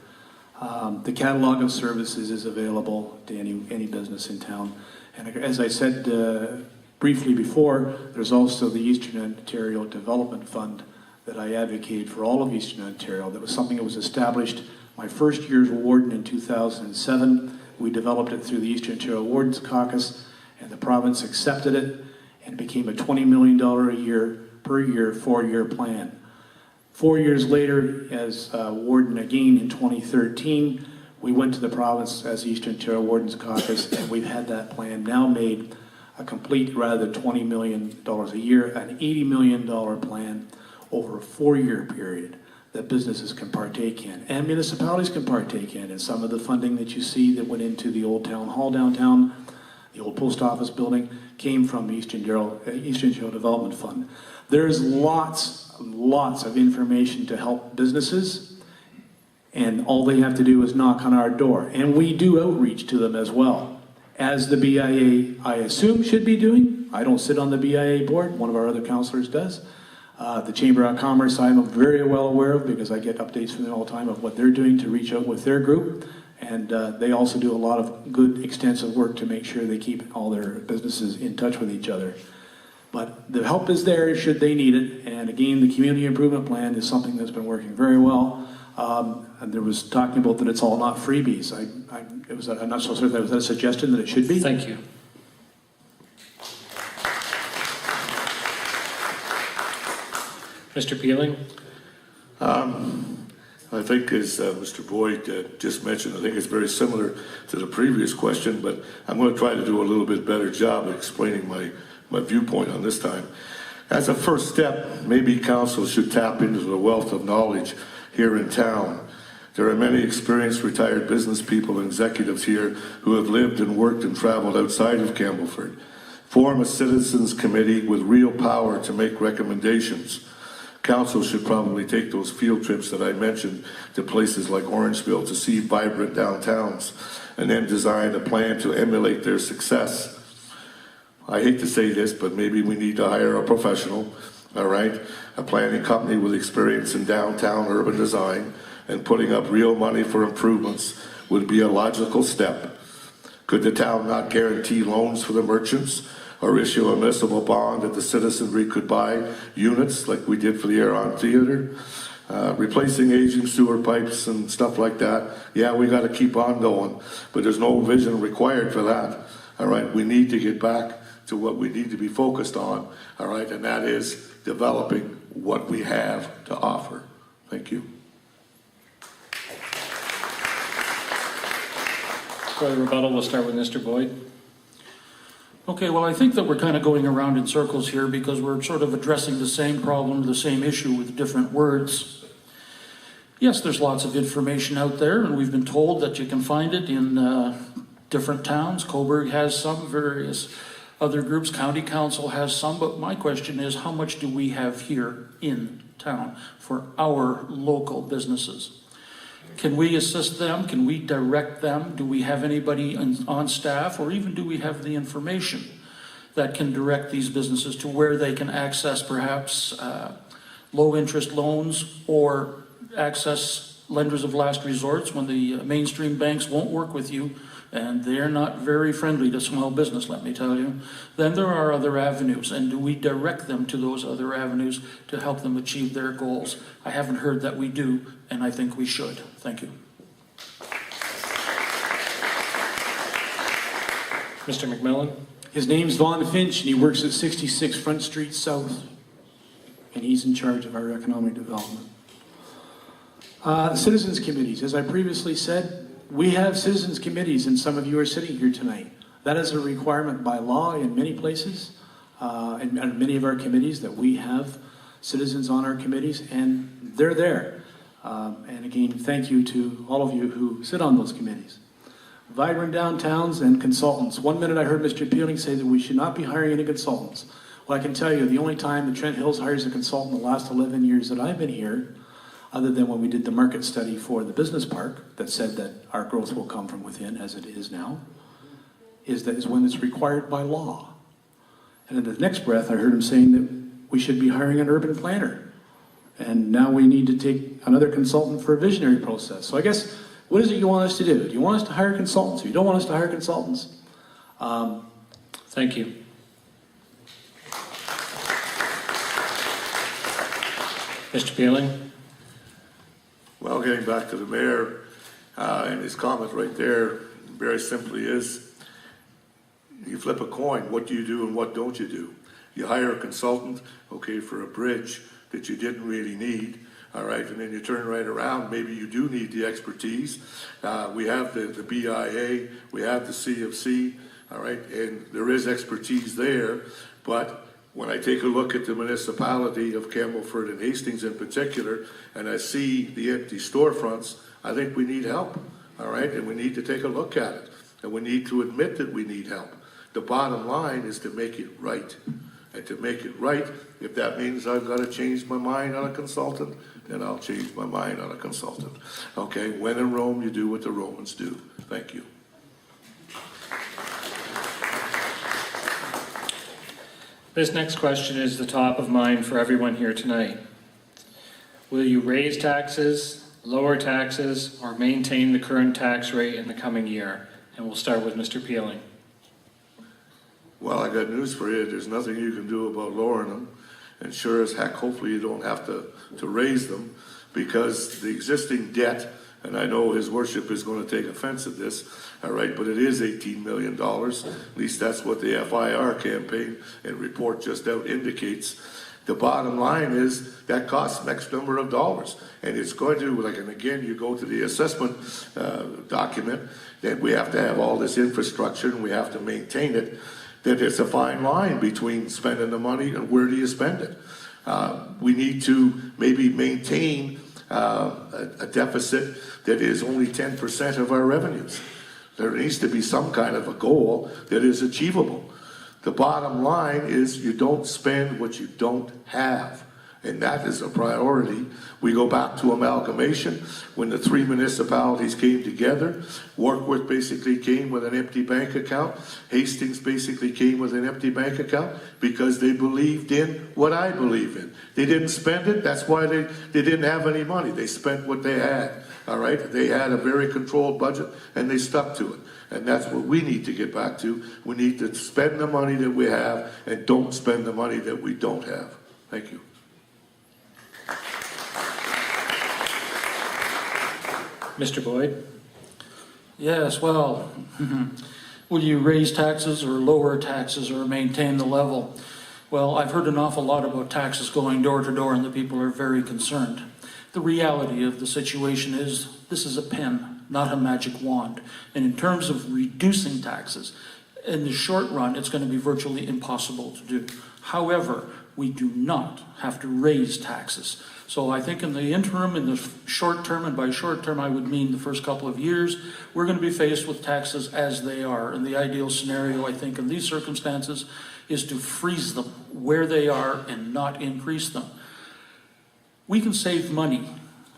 The catalog of services is available to any business in town. And as I said briefly before, there's also the Eastern Ontario Development Fund that I advocate for all of Eastern Ontario. That was something that was established my first year as warden in 2007. We developed it through the Eastern Ontario Wardens Caucus, and the province accepted it and became a $20 million a year per year, 4-year plan. 4 years later, as warden again in 2013, we went to the province as Eastern Ontario Warden's Caucus, and we've had that plan now made a complete, rather than $20 million a year, an $80 million plan over a 4-year period that businesses can partake in, and municipalities can partake in. And some of the funding that you see that went into the old town hall downtown, the old post office building, came from the Eastern Ontario Development Fund. There's lots of information to help businesses, and all they have to do is knock on our door. And we do outreach to them as well, as the BIA, I assume, should be doing. I don't sit on the BIA board, one of our other councillors does. The Chamber of Commerce I'm very well aware of, because I get updates from them all the time of what they're doing to reach out with their group. And they also do a lot of good, extensive work to make sure they keep all their businesses in touch with each other. But the help is there should they need it. And again, the community improvement plan is something that's been working very well. And there was talking about that it's all not freebies. I'm not so certain that was a suggestion that it should be. Thank you. Mr. Peeling? I think, as Mr. Boyd just mentioned, I think it's very similar to the previous question, but I'm going to try to do a little bit better job of explaining my viewpoint on this time. As a first step, maybe council should tap into the wealth of knowledge here in town. There are many experienced retired business people and executives here who have lived and worked and traveled outside of Campbellford. Form a citizens committee with real power to make recommendations. Council should probably take those field trips that I mentioned to places like Orangeville to see vibrant downtowns, and then design a plan to emulate their success. I hate to say this, but maybe we need to hire a professional, all right? A planning company with experience in downtown urban design, and putting up real money for improvements would be a logical step. Could the town not guarantee loans for the merchants, or issue a municipal bond that the citizenry could buy units like we did for the Aeron Theater? Replacing aging sewer pipes and stuff like that. Yeah, we got to keep on going, but there's no vision required for that. All right, we need to get back to what we need to be focused on. All right, and that is developing what we have to offer. Thank you. For the rebuttal, we'll start with Mr. Boyd. Okay, well, I think that we're kind of going around in circles here because we're sort of addressing the same problem, the same issue with different words. Yes, there's lots of information out there, and we've been told that you can find it in different towns. Cobourg has some, various other groups, County Council has some, but my question is, how much do we have here in town for our local businesses? Can we assist them? Can we direct them? Do we have anybody on staff, or even do we have the information that can direct these businesses to where they can access perhaps low interest loans, or access lenders of last resorts when the mainstream banks won't work with you, and they're not very friendly to small business, let me tell you? Then there are other avenues, and do we direct them to those other avenues to help them achieve their goals? I haven't heard that we do, and I think we should. Thank you. Mr. McMillan? His name's Vaughn Finch, and he works at 66 Front Street South, and he's in charge of our economic development. Citizens committees, as I previously said, we have citizens committees, and some of you are sitting here tonight. That is a requirement by law in many places, and many of our committees, that we have citizens on our committees, and they're there. And again, thank you to all of you who sit on those committees. Vibrant downtowns and consultants. 1 minute I heard Mr. Peeling say that we should not be hiring any consultants. Well, I can tell you, the only time that Trent Hills hires a consultant in the last 11 years that I've been here, other than when we did the market study for the business park that said that our growth will come from within, as it is now, is when it's required by law. And in the next breath, I heard him saying that we should be hiring an urban planner. And now we need to take another consultant for a visionary process. So I guess, what is it you want us to do? Do you want us to hire consultants, or you don't want us to hire consultants? Thank you. Mr. Peeling? Well, getting back to the mayor and his comment right there, very simply is, you flip a coin, what do you do and what don't you do? You hire a consultant, okay, for a bridge that you didn't really need, all right, and then you turn right around, maybe you do need the expertise. We have the BIA, we have the CFC, all right, and there is expertise there, but when I take a look at the municipality of Campbellford and Hastings in particular, and I see the empty storefronts, I think we need help, all right, and we need to take a look at it, and we need to admit that we need help. The bottom line is to make it right. And to make it right, if that means I've got to change my mind on a consultant, then I'll change my mind on a consultant. Okay, when in Rome, you do what the Romans do. Thank you. This next question is the top of mind for everyone here tonight. Will you raise taxes, lower taxes, or maintain the current tax rate in the coming year? And we'll start with Mr. Peeling. Well, I got news for you. There's nothing you can do about lowering them. And sure as heck, hopefully you don't have to raise them, because the existing debt, and I know his worship is going to take offense at this, all right, but it is $18 million. At least that's what the FIR campaign and report just out indicates. The bottom line is that costs X number of dollars. And it's going to, like, and again, you go to the assessment document, that we have to have all this infrastructure and we have to maintain it, that it's a fine line between spending the money and where do you spend it. We need to maybe maintain a deficit that is only 10% of our revenues. There needs to be some kind of a goal that is achievable. The bottom line is you don't spend what you don't have. And that is a priority. We go back to amalgamation. When the three municipalities came together, Warkworth basically came with an empty bank account. Hastings basically came with an empty bank account because they believed in what I believe in. They didn't spend it. That's why they didn't have any money. They spent what they had. All right? They had a very controlled budget and they stuck to it. And that's what we need to get back to. We need to spend the money that we have and don't spend the money that we don't have. Thank you. Mr. Boyd? Yes, well, will you raise taxes or lower taxes or maintain the level? Well, I've heard an awful lot about taxes going door to door and the people are very concerned. The reality of the situation is this is a pen, not a magic wand. And in terms of reducing taxes, in the short run, it's going to be virtually impossible to do. However, we do not have to raise taxes. So I think in the interim, in the short term, and by short term I would mean the first couple of years, we're going to be faced with taxes as they are. And the ideal scenario, I think, in these circumstances is to freeze them where they are and not increase them. We can save money.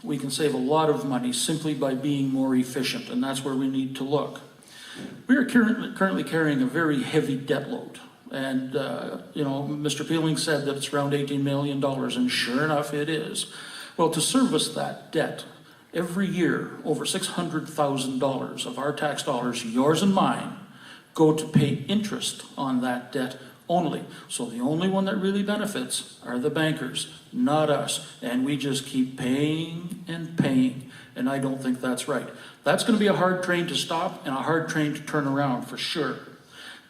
We can save a lot of money simply by being more efficient, and that's where we need to look. We are currently carrying a very heavy debt load. And, Mr. Peeling said that it's around $18 million, and sure enough, it is. Well, to service that debt, every year, over $600,000 of our tax dollars, yours and mine, go to pay interest on that debt only. So the only one that really benefits are the bankers, not us. And we just keep paying and paying, and I don't think that's right. That's going to be a hard train to stop and a hard train to turn around, for sure.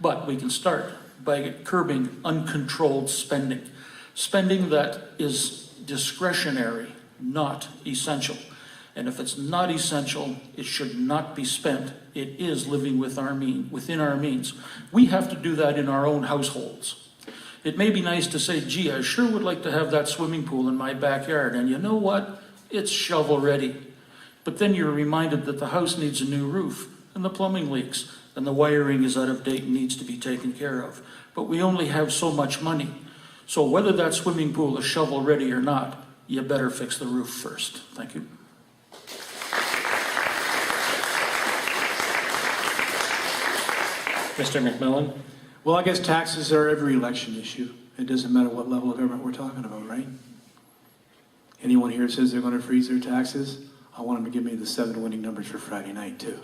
But we can start by curbing uncontrolled spending. Spending that is discretionary, not essential. And if it's not essential, it should not be spent. It is living within our means. We have to do that in our own households. It may be nice to say, gee, I sure would like to have that swimming pool in my backyard. And you know what? It's shovel ready. But then you're reminded that the house needs a new roof and the plumbing leaks and the wiring is out of date and needs to be taken care of. But we only have so much money. So whether that swimming pool is shovel ready or not, you better fix the roof first. Thank you. Mr. McMillan? Well, I guess taxes are every election issue. It doesn't matter what level of government we're talking about, right? Anyone here says they're going to freeze their taxes, I want them to give me the 7 winning numbers for Friday night, too.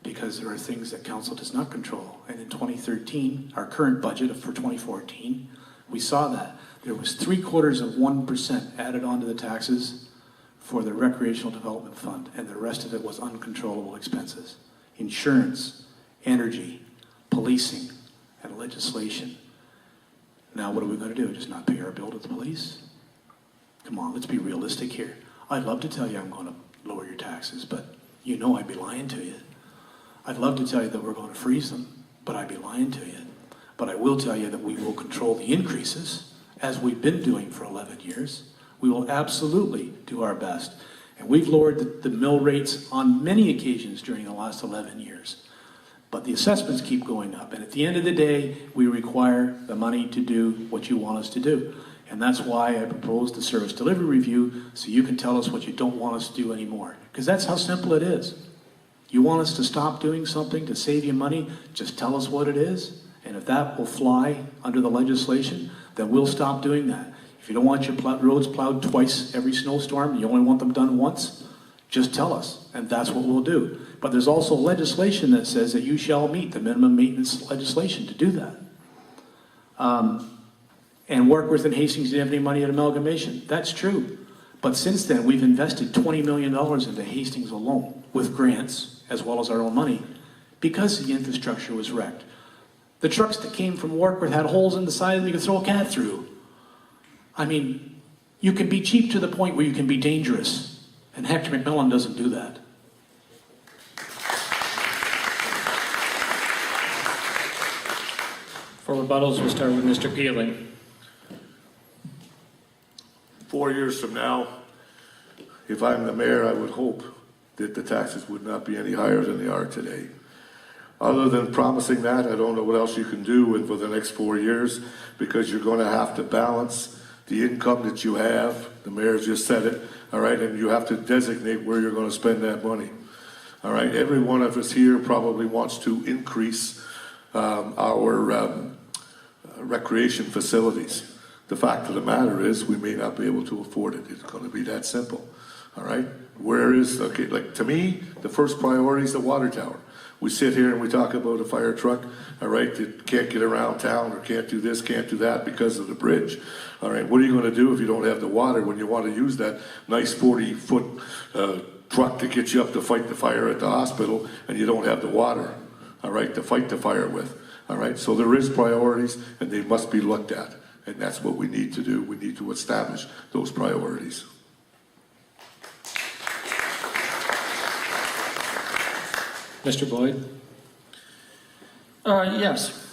Because there are things that council does not control. And in 2013, our current budget for 2014, we saw that. There was 0.75% added onto the taxes for the Recreational Development Fund, and the rest of it was uncontrollable expenses. Insurance, energy, policing, and legislation. Now what are we going to do? Just not pay our bill to the police? Come on, let's be realistic here. I'd love to tell you I'm going to lower your taxes, but you know I'd be lying to you. I'd love to tell you that we're going to freeze them, but I'd be lying to you. But I will tell you that we will control the increases, as we've been doing for 11 years. We will absolutely do our best. And we've lowered the mill rates on many occasions during the last 11 years. But the assessments keep going up. And at the end of the day, we require the money to do what you want us to do. And that's why I proposed the service delivery review, so you can tell us what you don't want us to do anymore. Because that's how simple it is. You want us to stop doing something to save you money, just tell us what it is. And if that will fly under the legislation, then we'll stop doing that. If you don't want your roads plowed twice every snowstorm, you only want them done once, just tell us, and that's what we'll do. But there's also legislation that says that you shall meet the minimum maintenance legislation to do that. And Warkworth and Hastings didn't have any money at amalgamation. That's true. But since then, we've invested $20 million into Hastings alone, with grants, as well as our own money, because the infrastructure was wrecked. The trucks that came from Warkworth had holes in the side that you could throw a cat through. I mean, you can be cheap to the point where you can be dangerous. And Hector McMillan doesn't do that. For rebuttals, we'll start with Mr. Peeling. 4 years from now, if I'm the mayor, I would hope that the taxes would not be any higher than they are today. Other than promising that, I don't know what else you can do for the next 4 years, because you're going to have to balance the income that you have. The mayor just said it, all right, and you have to designate where you're going to spend that money. All right, every one of us here probably wants to increase our recreation facilities. The fact of the matter is we may not be able to afford it. It's going to be that simple. All right, like to me, the first priority is the water tower. We sit here and we talk about a fire truck, all right, that can't get around town or can't do this, can't do that because of the bridge. All right, what are you going to do if you don't have the water when you want to use that nice 40-foot truck to get you up to fight the fire at the hospital and you don't have the water, all right, to fight the fire with? All right, so there is priorities and they must be looked at. And that's what we need to do. We need to establish those priorities. Mr. Boyd? Yes.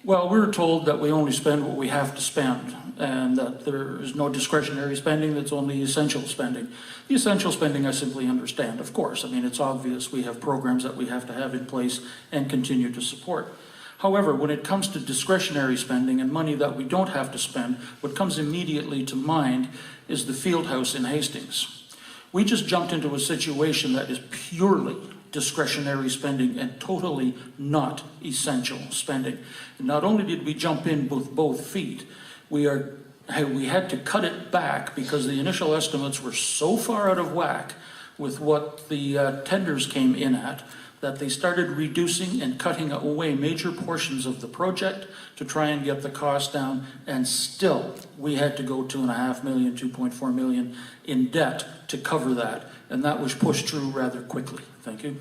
Well, we were told that we only spend what we have to spend, and that there is no discretionary spending, that's only essential spending. The essential spending I simply understand, of course. I mean, it's obvious we have programs that we have to have in place and continue to support. However, when it comes to discretionary spending and money that we don't have to spend, what comes immediately to mind is the field house in Hastings. We just jumped into a situation that is purely discretionary spending and totally not essential spending. And not only did we jump in with both feet, we had to cut it back because the initial estimates were so far out of whack with what the tenders came in at, that they started reducing and cutting away major portions of the project to try and get the cost down, and still we had to go 2.5 million, 2.4 million in debt to cover that, and that was pushed through rather quickly. Thank you.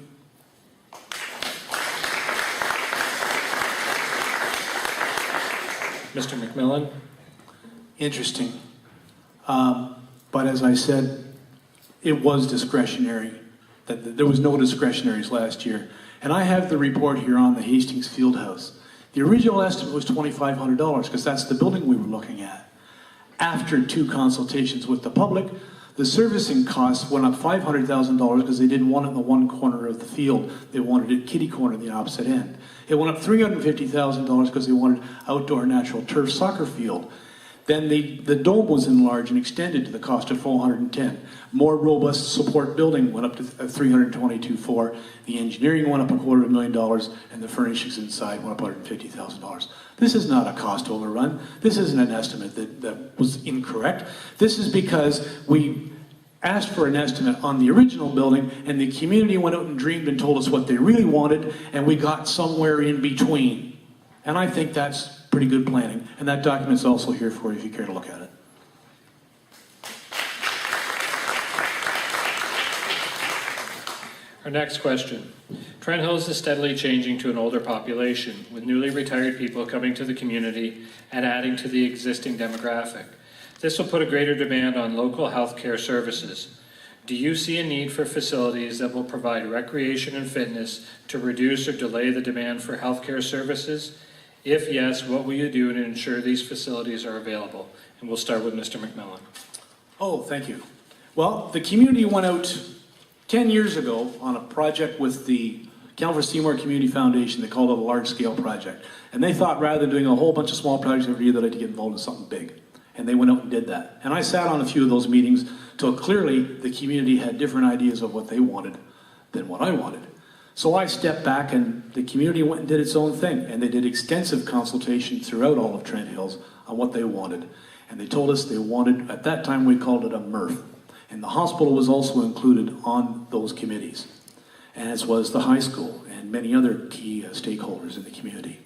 Mr. McMillan? Interesting. But as I said, it was discretionary. That there was no discretionaries last year. And I have the report here on the Hastings Fieldhouse. The original estimate was $2,500 because that's the building we were looking at. After 2 consultations with the public, the servicing costs went up $500,000 because they didn't want it in the one corner of the field. They wanted it kitty corner, the opposite end. It went up $350,000 because they wanted outdoor natural turf soccer field. Then the dome was enlarged and extended to the cost of $410,000. More robust support building went up to $322,400. The engineering went up $250,000, and the furnishings inside went up $150,000. This is not a cost overrun. This isn't an estimate that was incorrect. This is because we asked for an estimate on the original building, and the community went out and dreamed and told us what they really wanted, and we got somewhere in between. And I think that's pretty good planning. And that document's also here for you if you care to look at it. Our next question. Trent Hills is steadily changing to an older population, with newly retired people coming to the community and adding to the existing demographic. This will put a greater demand on local healthcare services. Do you see a need for facilities that will provide recreation and fitness to reduce or delay the demand for healthcare services? If yes, what will you do to ensure these facilities are available? And we'll start with Mr. McMillan. Oh, thank you. Well, the community went out 10 years ago on a project with the Campbellford Community Foundation. They called it a large-scale project. And they thought rather than doing a whole bunch of small projects every year, they'd like to get involved in something big. And they went out and did that. And I sat on a few of those meetings till clearly the community had different ideas of what they wanted than what I wanted. So I stepped back and the community went and did its own thing. And they did extensive consultation throughout all of Trent Hills on what they wanted. And they told us they wanted, at that time we called it a MRF. And the hospital was also included on those committees, as was the high school and many other key stakeholders in the community.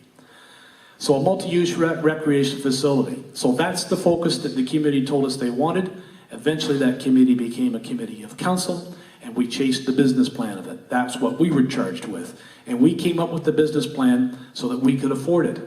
So a multi-use recreation facility. So that's the focus that the committee told us they wanted. Eventually that committee became a committee of council, and we chased the business plan of it. That's what we were charged with. And we came up with the business plan so that we could afford it.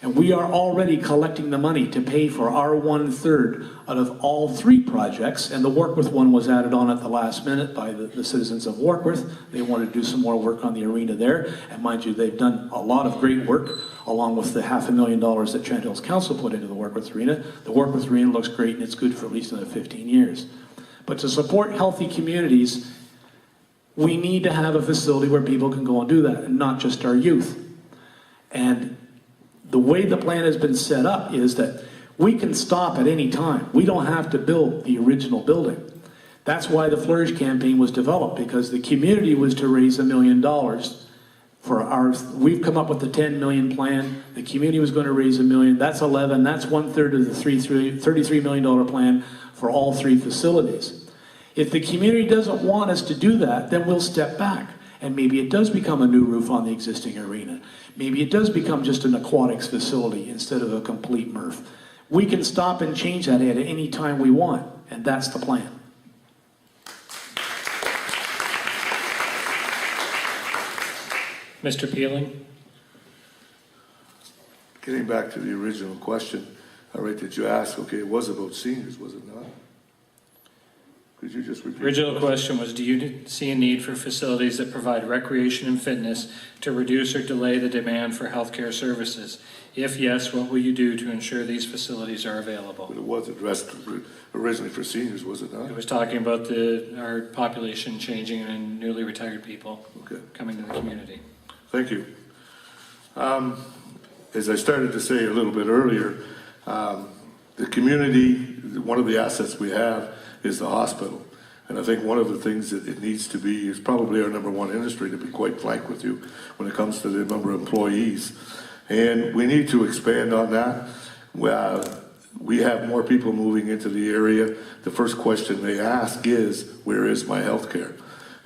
And we are already collecting the money to pay for our 1/3 out of all 3 projects. And the Warkworth one was added on at the last minute by the citizens of Warkworth. They wanted to do some more work on the arena there. And mind you, they've done a lot of great work, along with the $500,000 that Trent Hills Council put into the Warkworth Arena. The Warkworth Arena looks great, and it's good for at least another 15 years. But to support healthy communities, we need to have a facility where people can go and do that, and not just our youth. And the way the plan has been set up is that we can stop at any time. We don't have to build the original building. That's why the Flourish campaign was developed, because the community was to raise $1 million for ours. We've come up with the 10 million plan. The community was going to raise $1 million. That's 11. That's 1/3 of the $33 million plan for all 3 facilities. If the community doesn't want us to do that, then we'll step back. And maybe it does become a new roof on the existing arena. Maybe it does become just an aquatics facility instead of a complete MRF. We can stop and change that at any time we want, and that's the plan. Mr. Peeling? Getting back to the original question, all right, that you asked, okay, it was about seniors, was it not? Could you just repeat? Original question was, do you see a need for facilities that provide recreation and fitness to reduce or delay the demand for healthcare services? If yes, what will you do to ensure these facilities are available? But it was addressed originally for seniors, was it It not? was talking about our population changing and newly retired people coming to the community. Thank you. As I started to say a little bit earlier, the community, one of the assets we have is the hospital. And I think one of the things that it needs to be is probably our number 1 industry, to be quite frank with you, when it comes to the number of employees. And we need to expand on that. We have more people moving into the area. The first question they ask is, where is my health care?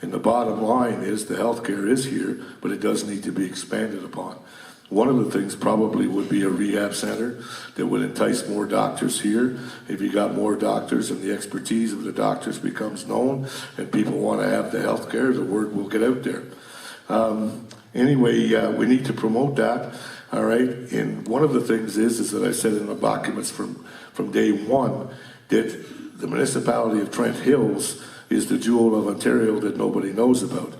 And the bottom line is the health care is here, but it does need to be expanded upon. One of the things probably would be a rehab center that would entice more doctors here. If you got more doctors and the expertise of the doctors becomes known and people want to have the health care, the word will get out there. Anyway, we need to promote that, all right? And one of the things is that I said in the documents from day one that the Municipality of Trent Hills is the jewel of Ontario that nobody knows about.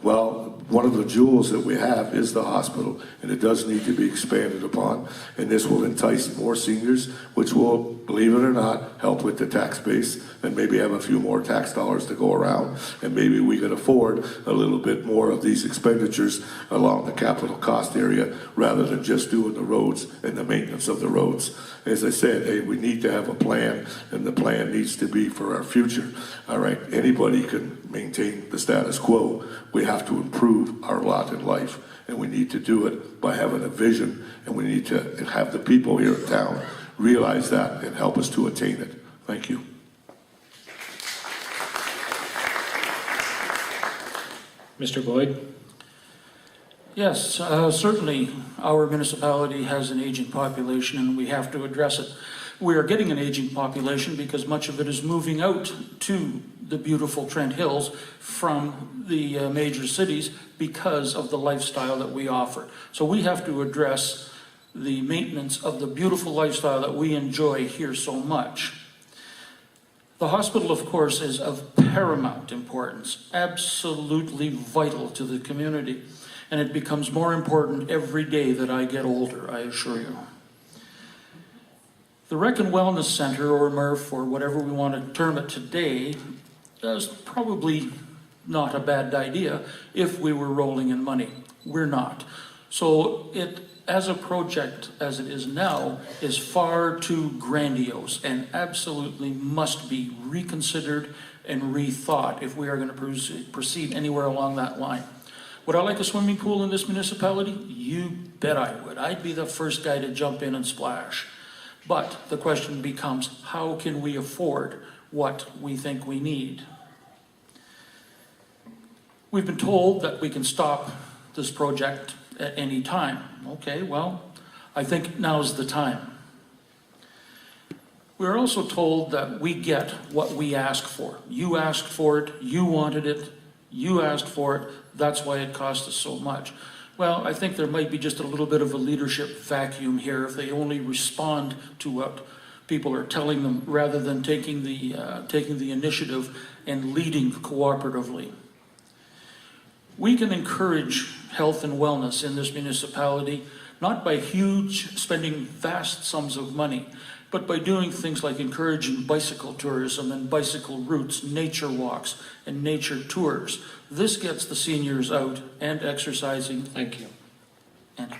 Well, one of the jewels that we have is the hospital, and it does need to be expanded upon, and this will entice more seniors, which will, believe it or not, help with the tax base, and maybe have a few more tax dollars to go around, and maybe we can afford a little bit more of these expenditures along the capital cost area, rather than just doing the roads and the maintenance of the roads. As I said, hey, we need to have a plan, and the plan needs to be for our future. All right, anybody can maintain the status quo. We have to improve our lot in life, and we need to do it by having a vision, and we need to have the people here in town realize that and help us to attain it. Thank you. Mr. Boyd? Yes, certainly our municipality has an aging population and we have to address it. We are getting an aging population because much of it is moving out to the beautiful Trent Hills from the major cities because of the lifestyle that we offer. So we have to address the maintenance of the beautiful lifestyle that we enjoy here so much. The hospital, of course, is of paramount importance, absolutely vital to the community, and it becomes more important every day that I get older, I assure you. The Rec and Wellness Center, or MRF, or whatever we want to term it today, is probably not a bad idea if we were rolling in money. We're not. So it, as a project as it is now, is far too grandiose and absolutely must be reconsidered and rethought if we are going to proceed anywhere along that line. Would I like a swimming pool in this municipality? You bet I would. I'd be the first guy to jump in and splash. But the question becomes, how can we afford what we think we need? We've been told that we can stop this project at any time. Okay, well, I think now's the time. We're also told that we get what we ask for. You asked for it, you wanted it, you asked for it, that's why it cost us so much. Well, I think there might be just a little bit of a leadership vacuum here if they only respond to what people are telling them rather than taking the initiative and leading cooperatively. We can encourage health and wellness in this municipality, not by spending vast sums of money, but by doing things like encouraging bicycle tourism and bicycle routes, nature walks, and nature tours. This gets the seniors out and exercising. Thank you. And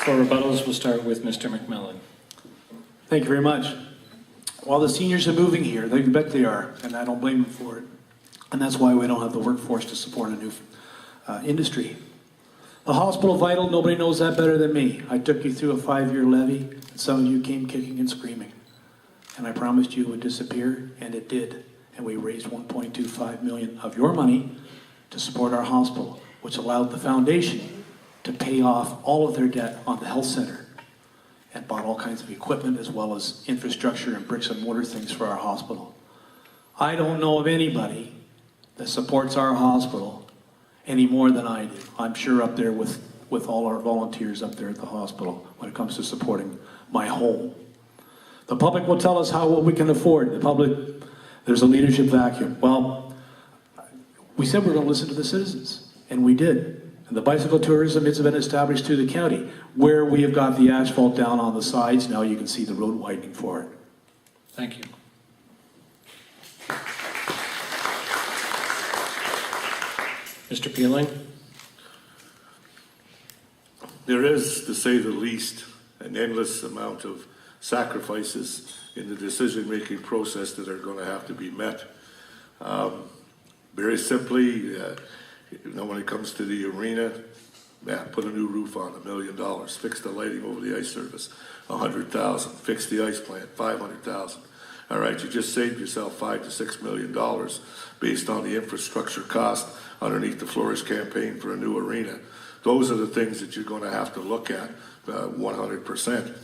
For rebuttals, we'll start with Mr. McMillan. Thank you very much. While the seniors are moving here, they bet they are, and I don't blame them for it. And that's why we don't have the workforce to support a new industry. The hospital vital, nobody knows that better than me. I took you through a 5-year levy, and some of you came kicking and screaming. And I promised you it would disappear, and it did. And we raised $1.25 million of your money to support our hospital, which allowed the foundation to pay off all of their debt on the health center and bought all kinds of equipment as well as infrastructure and bricks and mortar things for our hospital. I don't know of anybody that supports our hospital any more than I do. I'm sure up there with all our volunteers up there at the hospital when it comes to supporting my home. The public will tell us what we can afford. The public, there's a leadership vacuum. Well, we said we were going to listen to the citizens, and we did. And the bicycle tourism has been established through the county. Where we have got the asphalt down on the sides, now you can see the road widening for it. Thank you. Mr. Peeling? There is, to say the least, an endless amount of sacrifices in the decision-making process that are going to have to be met. Very simply, when it comes to the arena, put a new roof on, $1 million. Fix the lighting over the ice surface, $100,000. Fix the ice plant, $500,000. All right, you just saved yourself $5 to $6 million based on the infrastructure cost underneath the Flourish campaign for a new arena. Those are the things that you're going to have to look at 100%.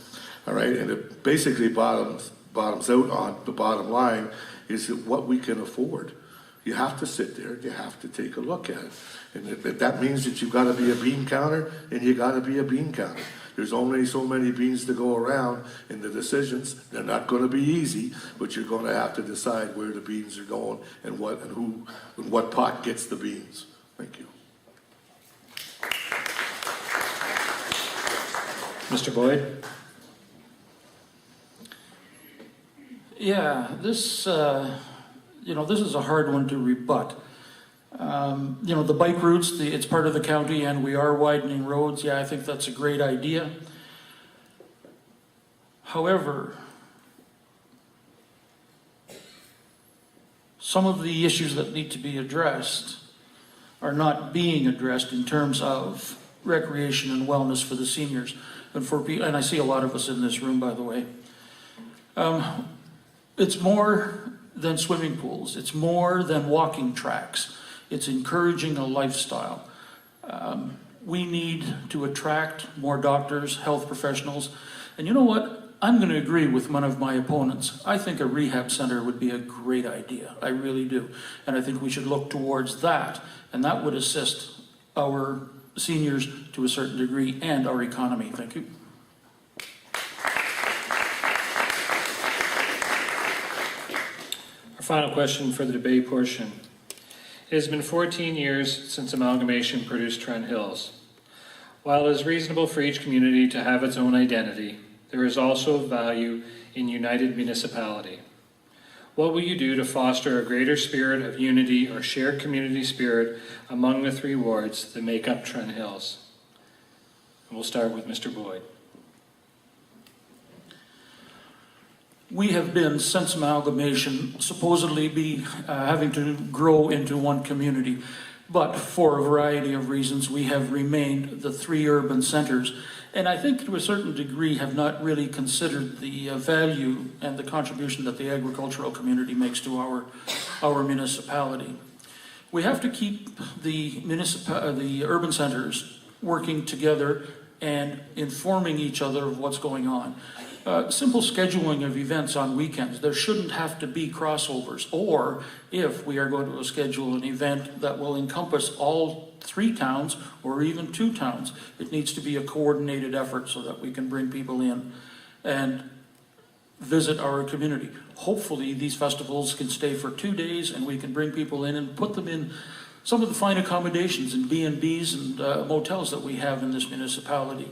All right, and it basically bottoms out on the bottom line is what we can afford. You have to sit there, you have to take a look at it. And that means that you've got to be a bean counter, and you got to be a bean counter. There's only so many beans to go around in the decisions. They're not going to be easy, but you're going to have to decide where the beans are going and what pot gets the beans. Thank you. Mr. Boyd? yeah, this is a hard one to rebut. The bike routes, it's part of the county and we are widening roads. Yeah, I think that's a great idea. However, some of the issues that need to be addressed are not being addressed in terms of recreation and wellness for the seniors and I see a lot of us in this room, by the way. It's more than swimming pools. It's more than walking tracks. It's encouraging a lifestyle. We need to attract more doctors, health professionals. And you know what? I'm going to agree with one of my opponents. I think a rehab center would be a great idea. I really do. And I think we should look towards that. And that would assist our seniors to a certain degree and our economy. Thank you. Final question for the debate portion. It has been 14 years since amalgamation produced Trent Hills. While it is reasonable for each community to have its own identity, there is also value in united municipality. What will you do to foster a greater spirit of unity or shared community spirit among the 3 wards that make up Trent Hills? And we'll start with Mr. Boyd. We have been, since amalgamation, supposedly having to grow into one community. But for a variety of reasons, we have remained the 3 urban centers. And I think to a certain degree have not really considered the value and the contribution that the agricultural community makes to our municipality. We have to keep the urban centers working together and informing each other of what's going on. Simple scheduling of events on weekends. There shouldn't have to be crossovers. Or if we are going to schedule an event that will encompass all 3 towns or even 2 towns, it needs to be a coordinated effort so that we can bring people in and visit our community. Hopefully these festivals can stay for 2 days and we can bring people in and put them in some of the fine accommodations and B&Bs and motels that we have in this municipality.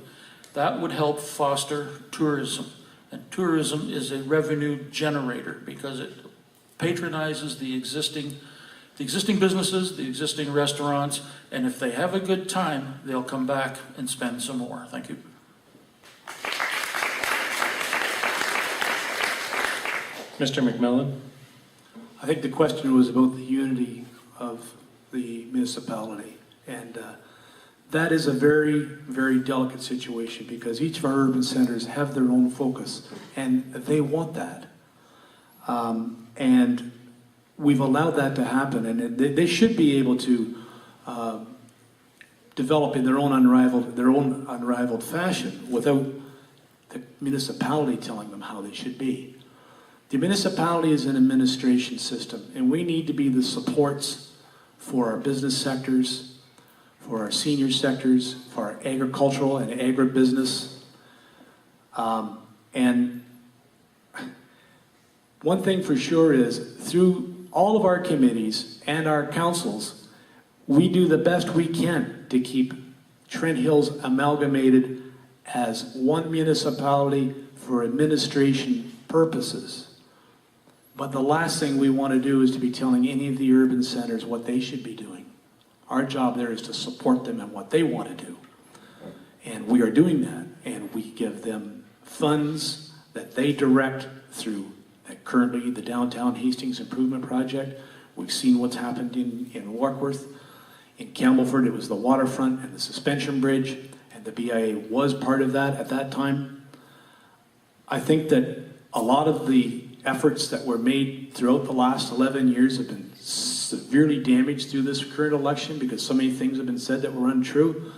That would help foster tourism. And tourism is a revenue generator because it patronizes the existing businesses, the existing restaurants, and if they have a good time, they'll come back and spend some more. Thank you. Mr. McMillan. I think the question was about the unity of the municipality. And that is a very, very delicate situation because each of our urban centers have their own focus and they want that. And we've allowed that to happen, and they should be able to develop in their own unrivaled fashion without the municipality telling them how they should be. The municipality is an administration system, and we need to be the supports for our business sectors, for our senior sectors, for our agricultural and agribusiness. And one thing for sure is, through all of our committees and our councils, we do the best we can to keep Trent Hills amalgamated as one municipality for administration purposes. But the last thing we want to do is to be telling any of the urban centers what they should be doing. Our job there is to support them in what they want to do. And we are doing that. And we give them funds that they direct through currently the Downtown Hastings Improvement Project. We've seen what's happened in Warkworth. In Campbellford, it was the waterfront and the suspension bridge, and the BIA was part of that at that time. I think that a lot of the efforts that were made throughout the last 11 years have been severely damaged through this current election because so many things have been said that were untrue.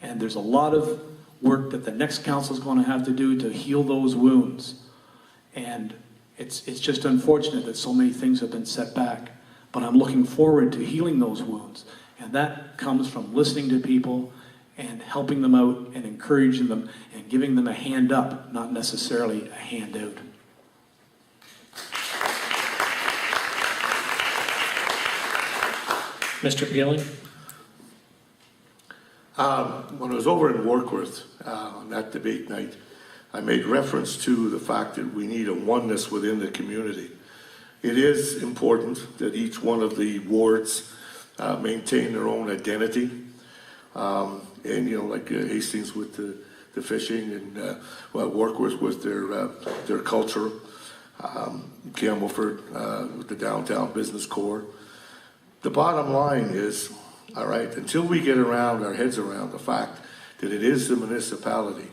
And there's a lot of work that the next council is going to have to do to heal those wounds. And it's just unfortunate that so many things have been set back. But I'm looking forward to healing those wounds. And that comes from listening to people and helping them out and encouraging them and giving them a hand up, not necessarily a hand out. Mr. Peeling. When I was over in Warkworth on that debate night, I made reference to the fact that we need a oneness within the community. It is important that each one of the wards maintain their own identity. And, you know, like Hastings with the fishing and Warkworth with their culture, Campbellford with the downtown business core. The bottom line is, all right, until we get our heads around the fact that it is the municipality.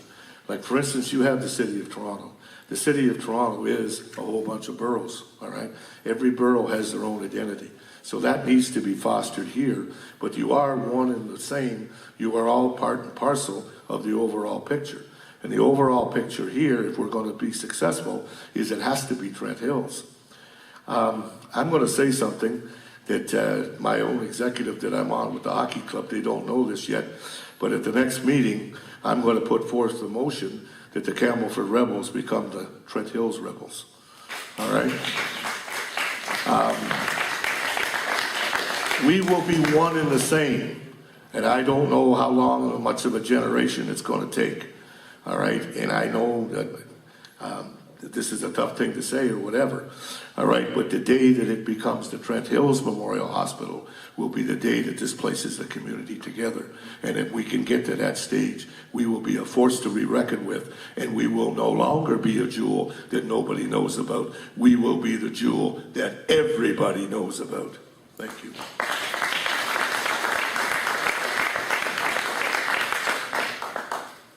Like, for instance, you have the City of Toronto. The City of Toronto is a whole bunch of boroughs, all right? Every borough has their own identity. So that needs to be fostered here, but you are one and the same. You are all part and parcel of the overall picture. And the overall picture here, if we're going to be successful, is it has to be Trent Hills. I'm going to say something that my own executive that I'm on with the hockey club, they don't know this yet, but at the next meeting, I'm going to put forth the motion that the Campbellford Rebels become the Trent Hills Rebels. All right? We will be one and the same, and I don't know how long or much of a generation it's going to take. All right, and I know that this is a tough thing to say or whatever. All right, but the day that it becomes the Trent Hills Memorial Hospital will be the day that this places the community together. And if we can get to that stage, we will be a force to be reckoned with, and we will no longer be a jewel that nobody knows about. We will be the jewel that everybody knows about. Thank you.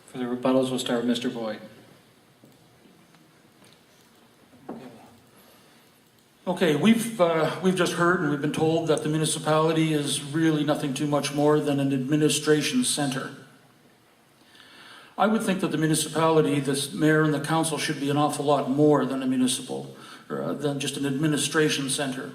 For the rebuttals, we'll start with Mr. Boyd. Okay, we've just heard and we've been told that the municipality is really nothing too much more than an administration center. I would think that the municipality, the mayor and the council should be an awful lot more than a municipal, or than just an administration center.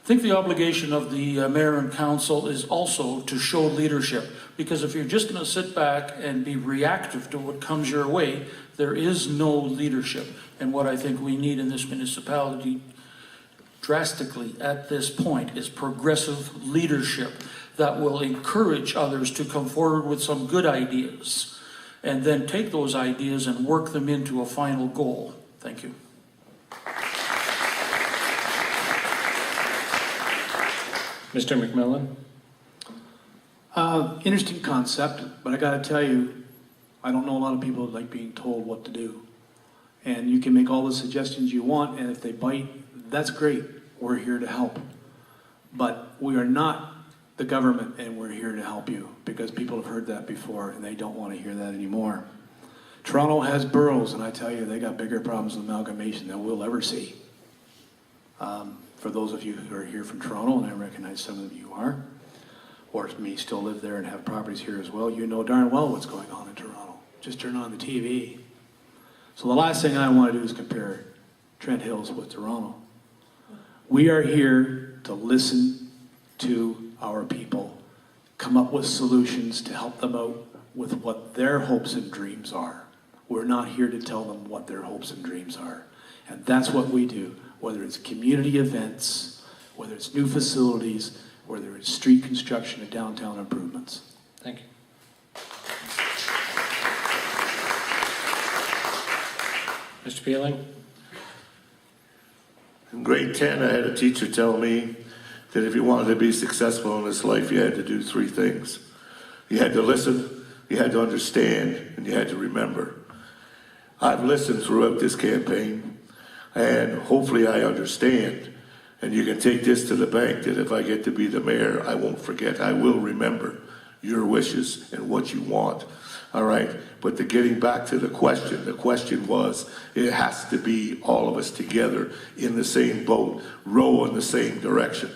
I think the obligation of the mayor and council is also to show leadership, because if you're just going to sit back and be reactive to what comes your way, there is no leadership. And what I think we need in this municipality drastically at this point is progressive leadership that will encourage others to come forward with some good ideas and then take those ideas and work them into a final goal. Thank you. Mr. McMillan? Interesting concept, but I gotta tell you, I don't know a lot of people that like being told what to do. And you can make all the suggestions you want, and if they bite, that's great. We're here to help. But we are not the government, and we're here to help you, because people have heard that before, and they don't want to hear that anymore. Toronto has boroughs, and I tell you, they got bigger problems with amalgamation than we'll ever see. For those of you who are here from Toronto, and I recognize some of you are, or may still live there and have properties here as well, you know darn well what's going on in Toronto. Just turn on the TV. So the last thing I want to do is compare Trent Hills with Toronto. We are here to listen to our people, come up with solutions to help them out with what their hopes and dreams are. We're not here to tell them what their hopes and dreams are. And that's what we do, whether it's community events, whether it's new facilities, whether it's street construction and downtown improvements. Thank you. Mr. Peeling? In grade 10, I had a teacher tell me that if you wanted to be successful in this life, you had to do three things. You had to listen, you had to understand, and you had to remember. I've listened throughout this campaign, and hopefully I understand. And you can take this to the bank that if I get to be the mayor, I won't forget. I will remember your wishes and what you want. All right, but getting back to the question was, it has to be all of us together in the same boat, row in the same direction.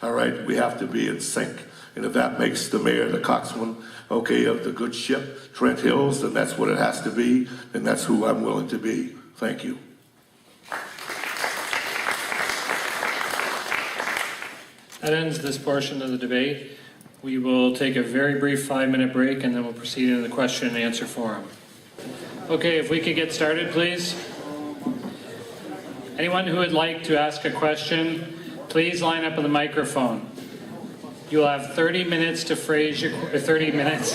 All right, we have to be in sync. And if that makes the mayor the coxswain, okay, of the good ship, Trent Hills, then that's what it has to be, and that's who I'm willing to be. Thank you. That ends this portion of the debate. We will take a very brief 5-minute break, and then we'll proceed into the question and answer forum. Okay, if we could get started, please. Anyone who would like to ask a question, please line up on the microphone. You will have 30 minutes to phrase your 30 minutes.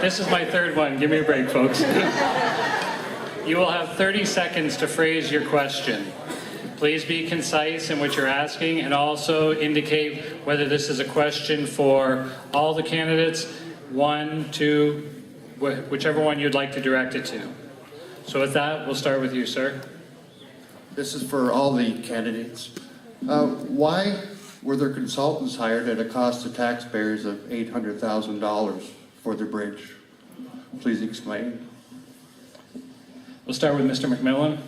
This is my third one. Give me a break, folks. You will have 30 seconds to phrase your question. Please be concise in what you're asking, and also indicate whether this is a question for all the candidates, 1, 2, whichever one you'd like to direct it to. So with that, we'll start with you, sir. This is for all the candidates. Why were there consultants hired at a cost to taxpayers of $800,000 for the bridge? Please explain. We'll start with Mr. McMillan.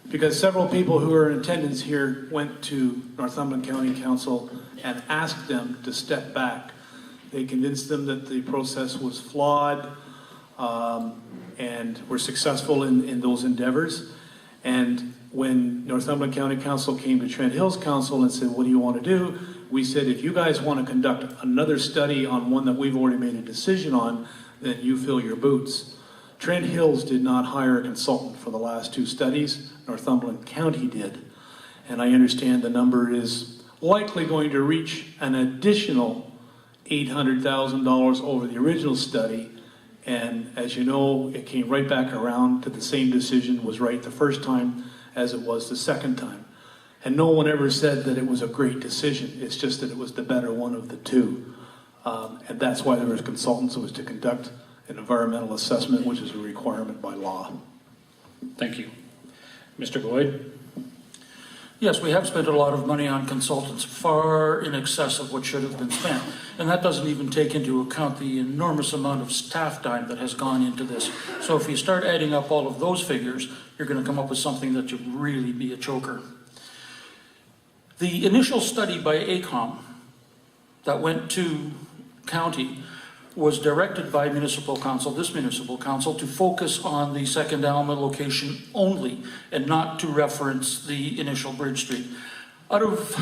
Because several people who are in attendance here went to Northumberland County Council and asked them to step back. They convinced them that the process was flawed, and were successful in those endeavors. And when Northumberland County Council came to Trent Hills Council and said, what do you want to do? We said, if you guys want to conduct another study on one that we've already made a decision on, then you fill your boots. Trent Hills did not hire a consultant for the last two studies. Northumberland County did. And I understand the number is likely going to reach an additional $800,000 over the original study. And as you know, it came right back around to the same decision was right the first time as it was the second time. And no one ever said that it was a great decision. It's just that it was the better one of the two. And that's why there was consultants. It was to conduct an environmental assessment, which is a requirement by law. Thank you. Mr. Boyd? Yes, we have spent a lot of money on consultants, far in excess of what should have been spent. And that doesn't even take into account the enormous amount of staff time that has gone into this. So if you start adding up all of those figures, you're going to come up with something that would really be a choker. The initial study by ACOM that went to county was directed by municipal council, this municipal council, to focus on the second Alma location only and not to reference the initial Bridge Street. Out of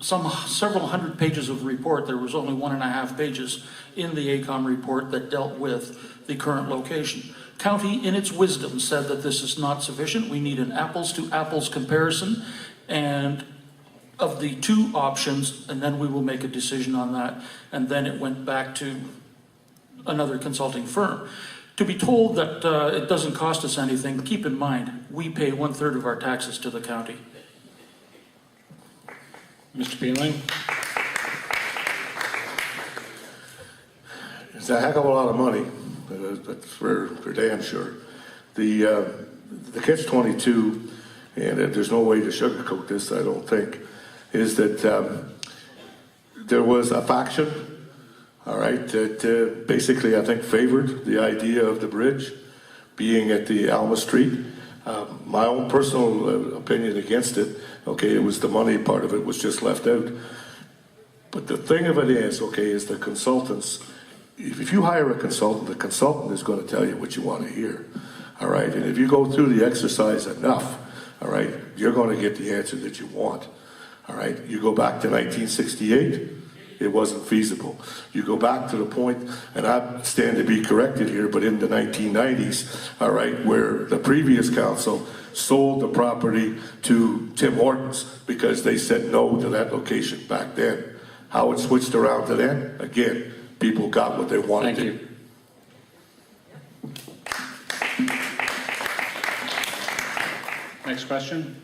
several hundred pages of report, there was only 1.5 pages in the ACOM report that dealt with the current location. County, in its wisdom, said that this is not sufficient. We need an apples to apples comparison and of the two options, and then we will make a decision on that. And then it went back to another consulting firm. To be told that it doesn't cost us anything, keep in mind, we pay 1/3 of our taxes to the county. Mr. Peeling? It's a heck of a lot of money, that's for damn sure. The catch-22, and there's no way to sugarcoat this, I don't think, is that there was a faction, all right, that basically I think favored the idea of the bridge being at the Alma Street. My own personal opinion against it, okay, it was the money part of it was just left out. But the thing of it is, okay, is the consultants, if you hire a consultant, the consultant is going to tell you what you want to hear, all right? And if you go through the exercise enough, all right, you're going to get the answer that you want, all right? You go back to 1968, it wasn't feasible. You go back to the point, and I stand to be corrected here, but in the 1990s, all right, where the previous council sold the property to Tim Hortons because they said no to that location back then. How it switched around to then, again, people got what they wanted. Thank you. Next question.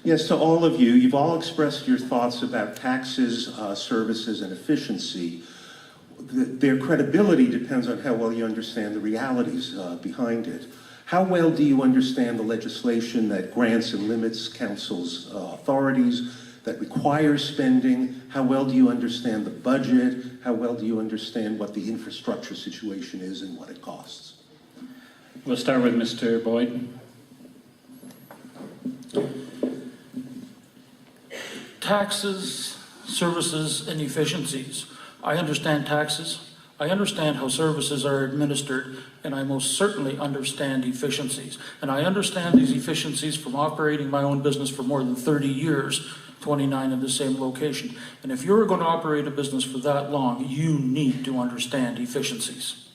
Yes, to all of you, you've all expressed your thoughts about taxes, services, and efficiency. Their credibility depends on how well you understand the realities behind it. How well do you understand the legislation that grants and limits council's authorities, that requires spending? How well do you understand the budget? How well do you understand what the infrastructure situation is and what it costs? We'll start with Mr. Boyd. Taxes, services, and efficiencies. I understand taxes. I understand how services are administered, and I most certainly understand efficiencies. And I understand these efficiencies from operating my own business for more than 30 years, 29 in the same location. And if you're going to operate a business for that long, you need to understand efficiencies.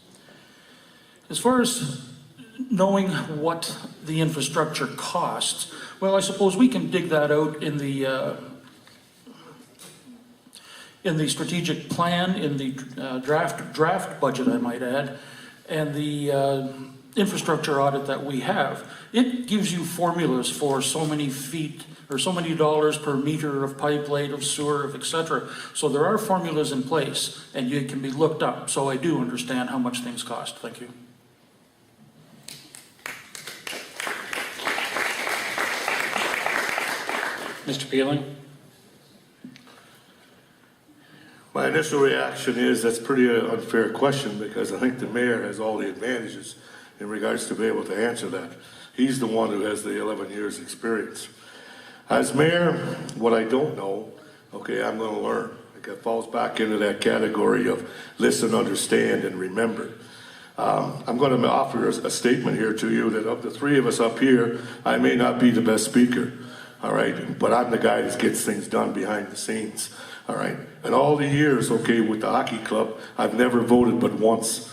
As far as knowing what the infrastructure costs, well, I suppose we can dig that out in the strategic plan, in the draft budget, I might add, and the infrastructure audit that we have. It gives you formulas for so many feet or so many dollars per meter of pipe laid, of sewer, of etc. So there are formulas in place, and it can be looked up. So I do understand how much things cost. Thank you. Mr. Peeling? My initial reaction is that's pretty unfair question because I think the mayor has all the advantages in regards to be able to answer that. He's the one who has the 11 years experience. As mayor, what I don't know, okay, I'm going to learn. It falls back into that category of listen, understand, and remember. I'm going to offer a statement here to you that of the three of us up here, I may not be the best speaker, all right, but I'm the guy that gets things done behind the scenes. All right. And all the years, okay, with the hockey club, I've never voted but once.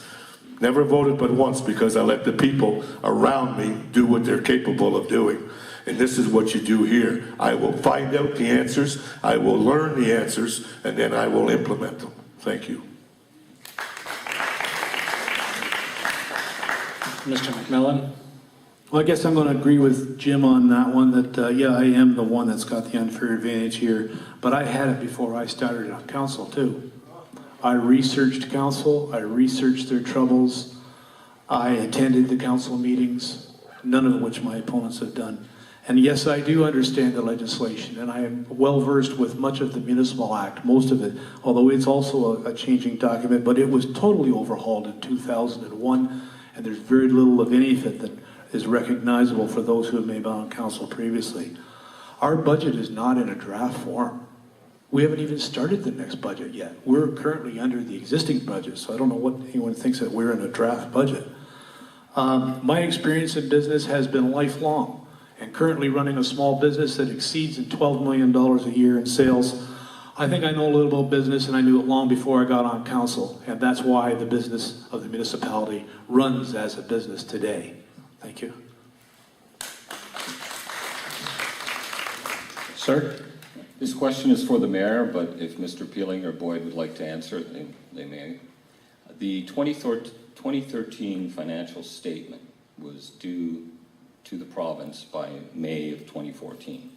Never voted but once because I let the people around me do what they're capable of doing. And this is what you do here. I will find out the answers, I will learn the answers, and then I will implement them. Thank you. Mr. McMillan? Well, I guess I'm going to agree with Jim on that one, that, yeah, I am the one that's got the unfair advantage here, but I had it before I started on council too. I researched council, I researched their troubles, I attended the council meetings, none of which my opponents have done. And yes, I do understand the legislation, and I am well versed with much of the Municipal Act, most of it, although it's also a changing document, but it was totally overhauled in 2001, and there's very little of any of it that is recognizable for those who have been on council previously. Our budget is not in a draft form. We haven't even started the next budget yet. We're currently under the existing budget, so I don't know what anyone thinks that we're in a draft budget. My experience in business has been lifelong, and currently running a small business that exceeds $12 million a year in sales. I think I know a little about business, and I knew it long before I got on council, and that's why the business of the municipality runs as a business today. Thank you. Sir? This question is for the mayor, but if Mr. Peeling or Boyd would like to answer it, they may. The 2013 financial statement was due to the province by May of 2014.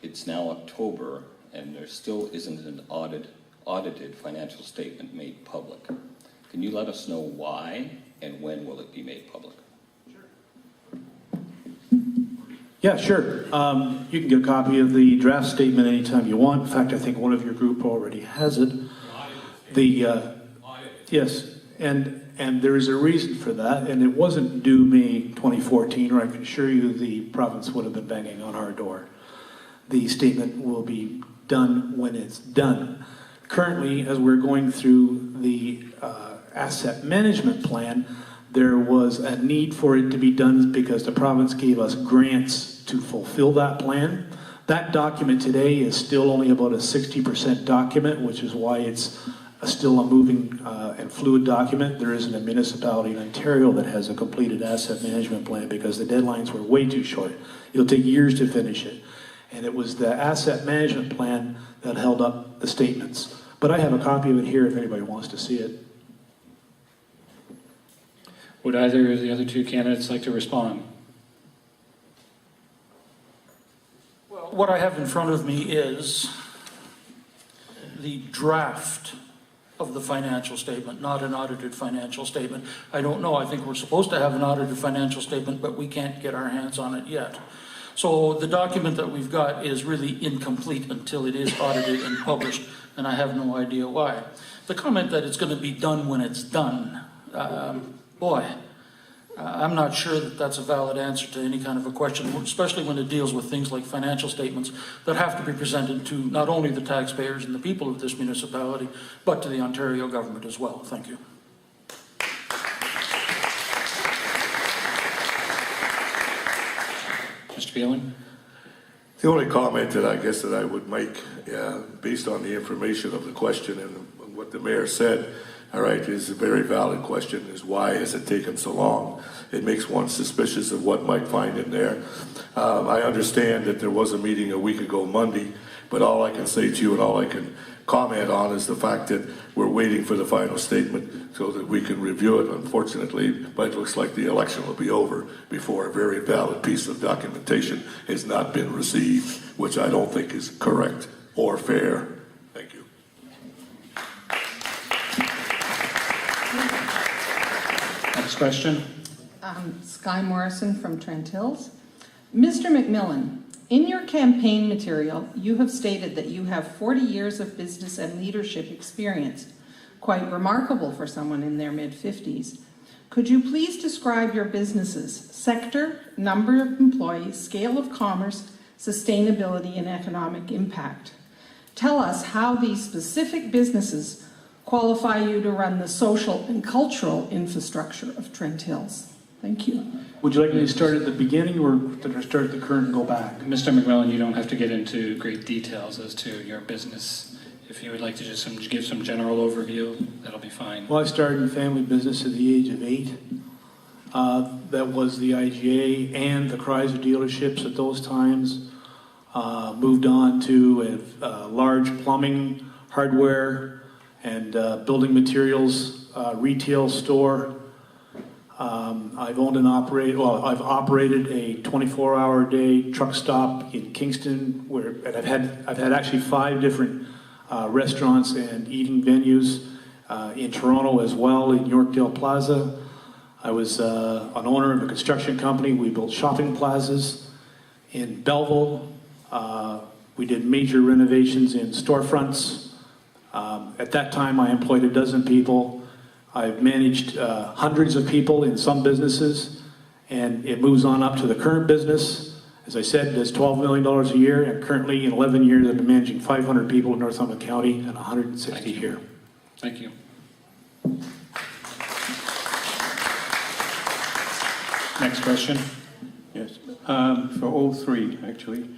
It's now October, and there still isn't an audited financial statement made public. Can you let us know why, and when will it be made public? Yeah, sure. You can get a copy of the draft statement anytime you want. In fact, I think one of your group already has it. Yes, and there is a reason for that, and it wasn't due May 2014, or I can assure you the province would have been banging on our door. The statement will be done when it's done. Currently, as we're going through the asset management plan, there was a need for it to be done because the province gave us grants to fulfill that plan. That document today is still only about a 60% document, which is why it's still a moving and fluid document. There isn't a municipality in Ontario that has a completed asset management plan because the deadlines were way too short. It'll take years to finish it. And it was the asset management plan that held up the statements. But I have a copy of it here if anybody wants to see it. Would either of the other two candidates like to respond? Well, what I have in front of me is the draft of the financial statement, not an audited financial statement. I don't know, I think we're supposed to have an audited financial statement, but we can't get our hands on it yet. So the document that we've got is really incomplete until it is audited and published, and I have no idea why. The comment that it's going to be done when it's done, I'm not sure that that's a valid answer to any kind of a question, especially when it deals with things like financial statements that have to be presented to not only the taxpayers and the people of this municipality, but to the Ontario government as well. Thank you. Mr. Peeling? The only comment that I guess that I would make, based on the information of the question and what the mayor said, all right, is a very valid question, is why has it taken so long? It makes one suspicious of what might find in there. I understand that there was a meeting a week ago Monday, but all I can say to you and all I can comment on is the fact that we're waiting for the final statement so that we can review it. Unfortunately, but it looks like the election will be over before a very valid piece of documentation has not been received, which I don't think is correct or fair. Thank you. Next question. Sky Morrison from Trent Hills. Mr. McMillan, in your campaign material, you have stated that you have 40 years of business and leadership experience, quite remarkable for someone in their mid-50s. Could you please describe your business's sector, number of employees, scale of commerce, sustainability, and economic impact? Tell us how these specific businesses qualify you to run the social and cultural infrastructure of Trent Hills. Thank you. Would you like me to start at the beginning or did I start at the current and go back? Mr. McMillan, you don't have to get into great details as to your business if you would like to just give some general overview, that'll be fine. Well, I started in family business at the age of 8. That was the IGA and the Chrysler dealerships at those times. Moved on to a large plumbing, hardware, and building materials retail store. I've owned and operated, well, I've operated a 24-hour-a-day truck stop in Kingston, and I've had actually 5 different restaurants and eating venues in Toronto as well, in Yorkdale Plaza. I was an owner of a construction company. We built shopping plazas in Belleville. We did major renovations in storefronts. At that time, I employed 12 people. I've managed hundreds of people in some businesses, and it moves on up to the current business. As I said, does $12 million a year, and currently in 11 years, I've been managing 500 people in Northumberland County and 160 here. Thank you. Next question. Yes, for all 3, actually.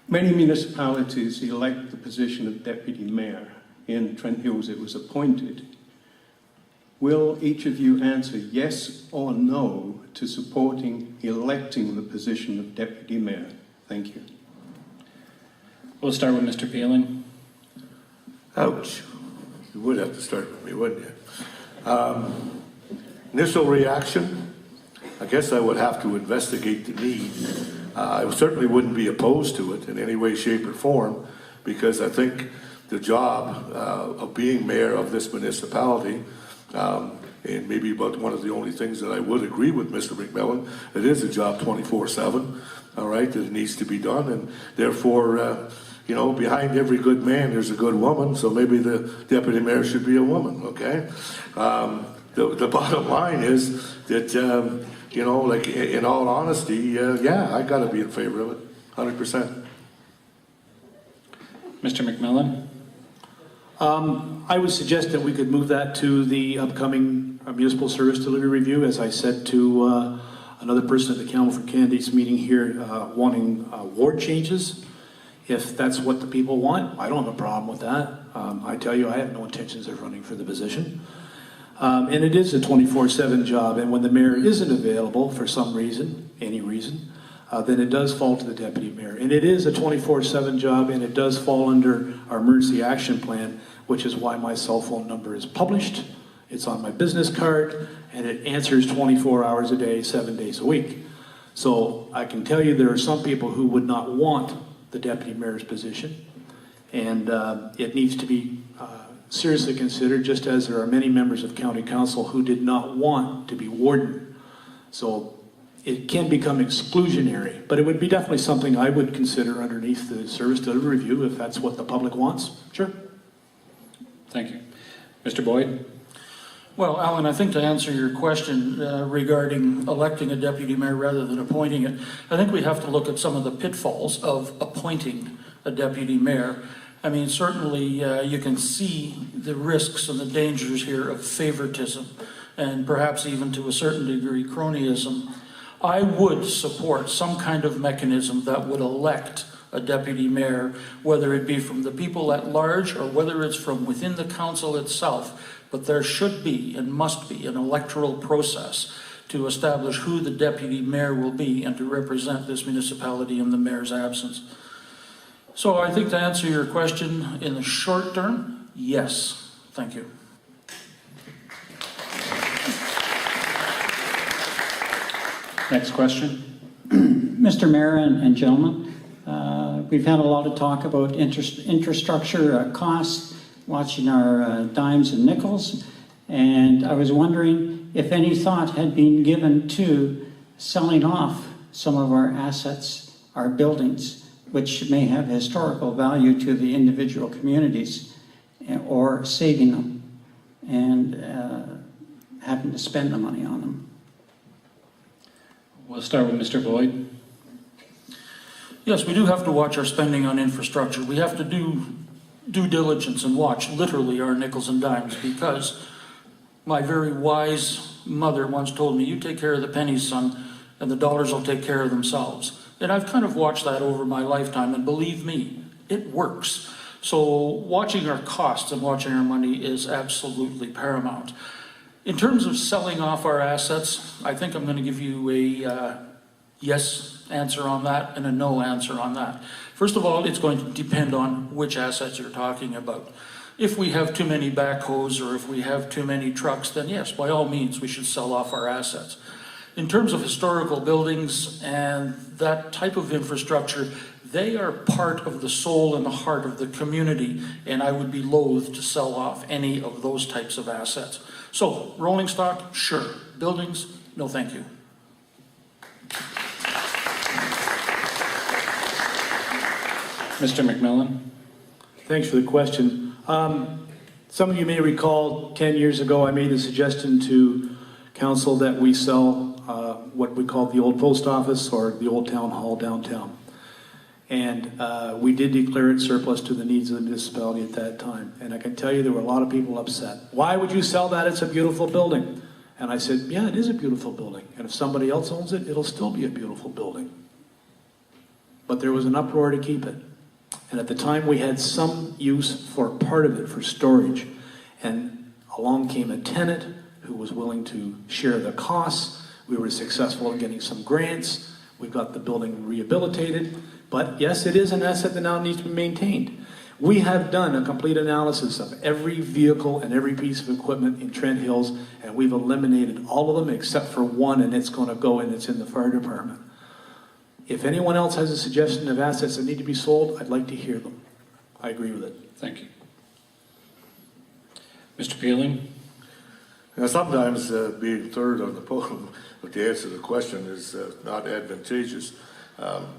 Many municipalities elect the position of deputy mayor. In Trent Hills, it was appointed. Will each of you answer yes or no to supporting electing the position of deputy mayor? Thank you. We'll start with Mr. Peeling. Ouch. You would have to start with me, wouldn't you? Initial reaction, I guess I would have to investigate the need. I certainly wouldn't be opposed to it in any way, shape, or form, because I think the job of being mayor of this municipality, and maybe about one of the only things that I would agree with Mr. McMillan, it is a job 24/7, all right, that it needs to be done, and therefore, you know, behind every good man, there's a good woman, so maybe the deputy mayor should be a woman, okay? The bottom line is that, you know, like, in all honesty, yeah, I gotta be in favor of it, 100%. Mr. McMillan. I would suggest that we could move that to the upcoming municipal service delivery review. As I said to another person at the Campbellford Candidates meeting here, wanting ward changes. If that's what the people want, I don't have a problem with that. I tell you, I have no intentions of running for the position. And it is a 24/7 job, and when the mayor isn't available for some reason, any reason, then it does fall to the deputy mayor. And it is a 24/7 job, and it does fall under our emergency action plan, which is why my cell phone number is published. It's on my business card, and it answers 24 hours a day, 7 days a week. So I can tell you there are some people who would not want the deputy mayor's position, and it needs to be seriously considered, just as there are many members of county council who did not want to be warden. So it can become exclusionary, but it would be definitely something I would consider underneath the service delivery review if that's what the public wants. Sure. Thank you. Mr. Boyd. Well, Alan, I think to answer your question regarding electing a deputy mayor rather than appointing it, I think we have to look at some of the pitfalls of appointing a deputy mayor. I mean, certainly you can see the risks and the dangers here of favoritism and perhaps even to a certain degree cronyism. I would support some kind of mechanism that would elect a deputy mayor, whether it be from the people at large or whether it's from within the council itself. But there should be and must be an electoral process to establish who the deputy mayor will be and to represent this municipality in the mayor's absence. So I think to answer your question in the short term, yes. Thank you. Next question. Mr. Mayor and gentlemen, we've had a lot of talk about infrastructure costs, watching our dimes and nickels, and I was wondering if any thought had been given to selling off some of our assets, our buildings, which may have historical value to the individual communities, or saving them and having to spend the money on them. We'll start with Mr. Boyd. Yes, we do have to watch our spending on infrastructure. We have to do due diligence and watch literally our nickels and dimes, because my very wise mother once told me, you take care of the pennies, son, and the dollars will take care of themselves. And I've kind of watched that over my lifetime, and believe me, it works. So watching our costs and watching our money is absolutely paramount. In terms of selling off our assets, I think I'm going to give you a yes answer on that and a no answer on that. First of all, it's going to depend on which assets you're talking about. If we have too many backhoes or if we have too many trucks, then yes, by all means, we should sell off our assets. In terms of historical buildings and that type of infrastructure, they are part of the soul and the heart of the community, and I would be loath to sell off any of those types of assets. So, rolling stock, sure. Buildings, no thank you. Mr. McMillan? Thanks for the question. Some of you may recall 10 years ago I made the suggestion to council that we sell what we call the old post office or the old town hall downtown. And we did declare it surplus to the needs of the municipality at that time. And I can tell you there were a lot of people upset. Why would you sell that? It's a beautiful building. And I said, yeah, it is a beautiful building. And if somebody else owns it, it'll still be a beautiful building. But there was an uproar to keep it. And at the time we had some use for part of it for storage. And along came a tenant who was willing to share the costs. We were successful in getting some grants. We got the building rehabilitated. But yes, it is an asset that now needs to be maintained. We have done a complete analysis of every vehicle and every piece of equipment in Trent Hills, and we've eliminated all of them except for one, and it's going to go and it's in the fire department. If anyone else has a suggestion of assets that need to be sold, I'd like to hear them. I agree with it. Thank you. Mr. Peeling? Now, sometimes being third on the podium to answer the question is not advantageous.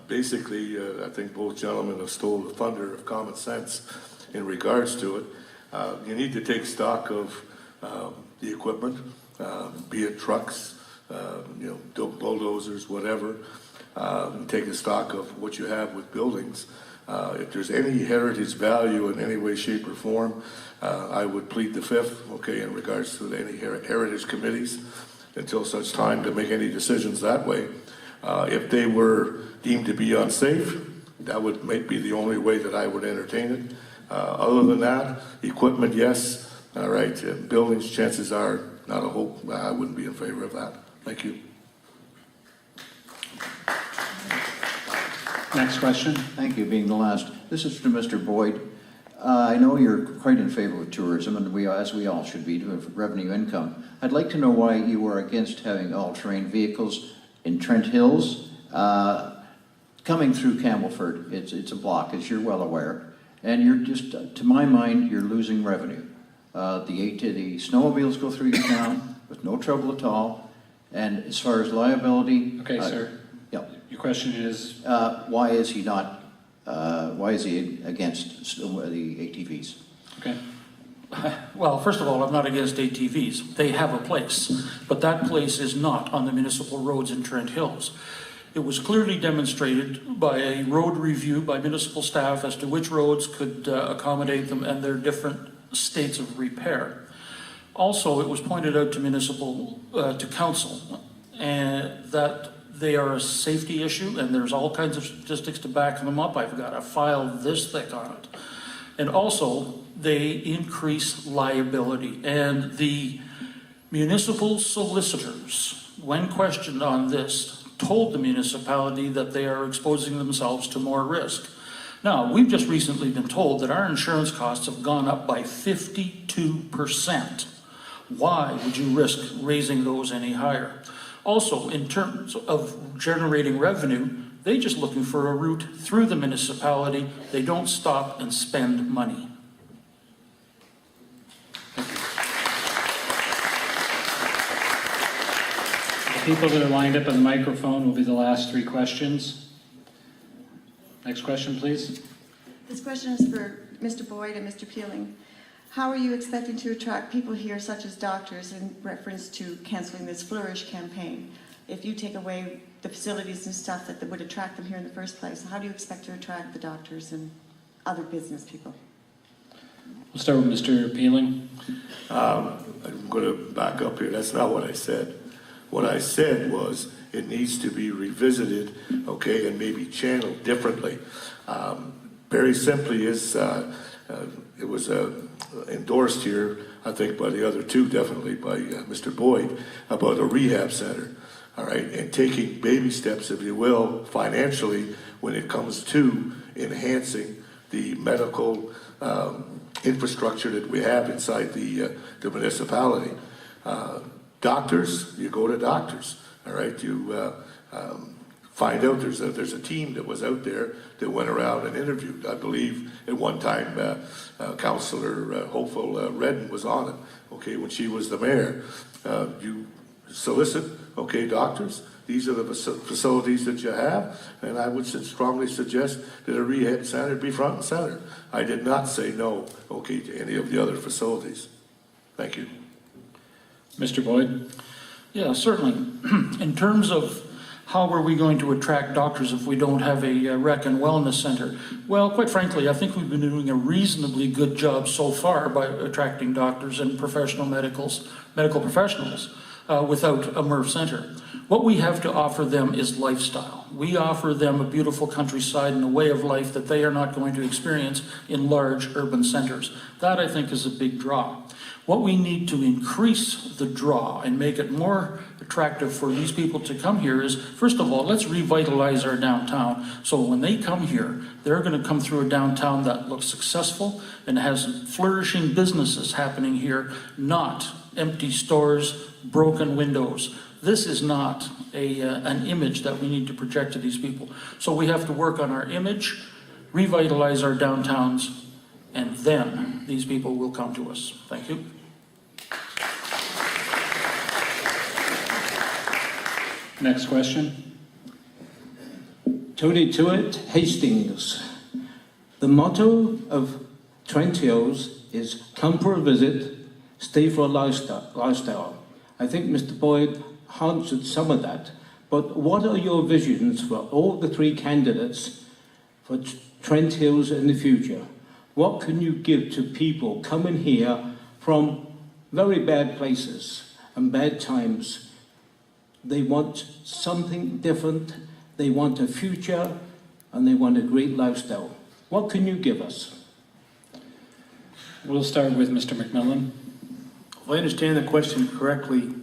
Basically, I think both gentlemen have stole the thunder of common sense in regards to it. You need to take stock of the equipment, be it trucks, bulldozers, whatever. Take a stock of what you have with buildings. If there's any heritage value in any way, shape, or form, I would plead the fifth, okay, in regards to any heritage committees until such time to make any decisions that way. If they were deemed to be unsafe, that would be the only way that I would entertain it. Other than that, equipment, yes, all right. Buildings, chances are, not a hope. I wouldn't be in favor of that. Thank you. Next question. Thank you, being the last. This is to Mr. Boyd. I know you're quite in favor of tourism, and as we all should be, to have revenue income. I'd like to know why you are against having all-terrain vehicles in Trent Hills coming through Campbellford. It's a block, as you're well aware, and you're just, to my mind, you're losing revenue. The snowmobiles go through your town with no trouble at all, and as far as liability... Okay, sir. Yeah. Your question is? Why is he not? Why is he against the ATVs? Okay. Well, first of all, I'm not against ATVs. They have a place, but that place is not on the municipal roads in Trent Hills. It was clearly demonstrated by a road review by municipal staff as to which roads could accommodate them and their different states of repair. Also, it was pointed out to to council that they are a safety issue, and there's all kinds of statistics to back them up. I've got a file this thick on it. And also, they increase liability. And the municipal solicitors, when questioned on this, told the municipality that they are exposing themselves to more risk. Now, we've just recently been told that our insurance costs have gone up by 52%. Why would you risk raising those any higher? Also, in terms of generating revenue, they're just looking for a route through the municipality. They don't stop and spend money. The people that are lined up on the microphone will be the last three questions. Next question, please. This question is for Mr. Boyd and Mr. Peeling. How are you expecting to attract people here, such as doctors, in reference to canceling this Flourish campaign? If you take away the facilities and stuff that would attract them here in the first place, how do you expect to attract the doctors and other business people? We'll start with Mr. Peeling. I'm going to back up here. That's not what I said. What I said was it needs to be revisited, okay, and maybe channeled differently. Very simply is It was endorsed here, I think, by the other two, definitely by Mr. Boyd, about a rehab center, all right, and taking baby steps, if you will, financially when it comes to enhancing the medical infrastructure that we have inside the municipality. Doctors, you go to doctors, all right, you find out there's a team that was out there that went around and interviewed. I believe at one time Councillor Hopeful Redden was on it, okay, when she was the mayor. You solicit, okay, doctors, these are the facilities that you have, and I would strongly suggest that a rehab center be front and center. I did not say no, okay, to any of the other facilities. Thank you. Mr. Boyd? Yeah, certainly. In terms of how are we going to attract doctors if we don't have a rec and wellness center? Well, quite frankly, I think we've been doing a reasonably good job so far by attracting doctors and medical professionals without a MRF center. What we have to offer them is lifestyle. We offer them a beautiful countryside and a way of life that they are not going to experience in large urban centers. That, I think, is a big draw. What we need to increase the draw and make it more attractive for these people to come here is, first of all, let's revitalize our downtown. So when they come here, they're going to come through a downtown that looks successful and has flourishing businesses happening here, not empty stores, broken windows. This is not an image that we need to project to these people. So we have to work on our image, revitalize our downtowns, and then these people will come to us. Thank you. Next question. Tony Tuitt, Hastings. The motto of Trent Hills is come for a visit, stay for a lifestyle. I think Mr. Boyd answered some of that, but what are your visions for all the three candidates for Trent Hills in the future? What can you give to people coming here from very bad places and bad times? They want something different, they want a future, and they want a great lifestyle. What can you give us? We'll start with Mr. McMillan. If I understand the question correctly,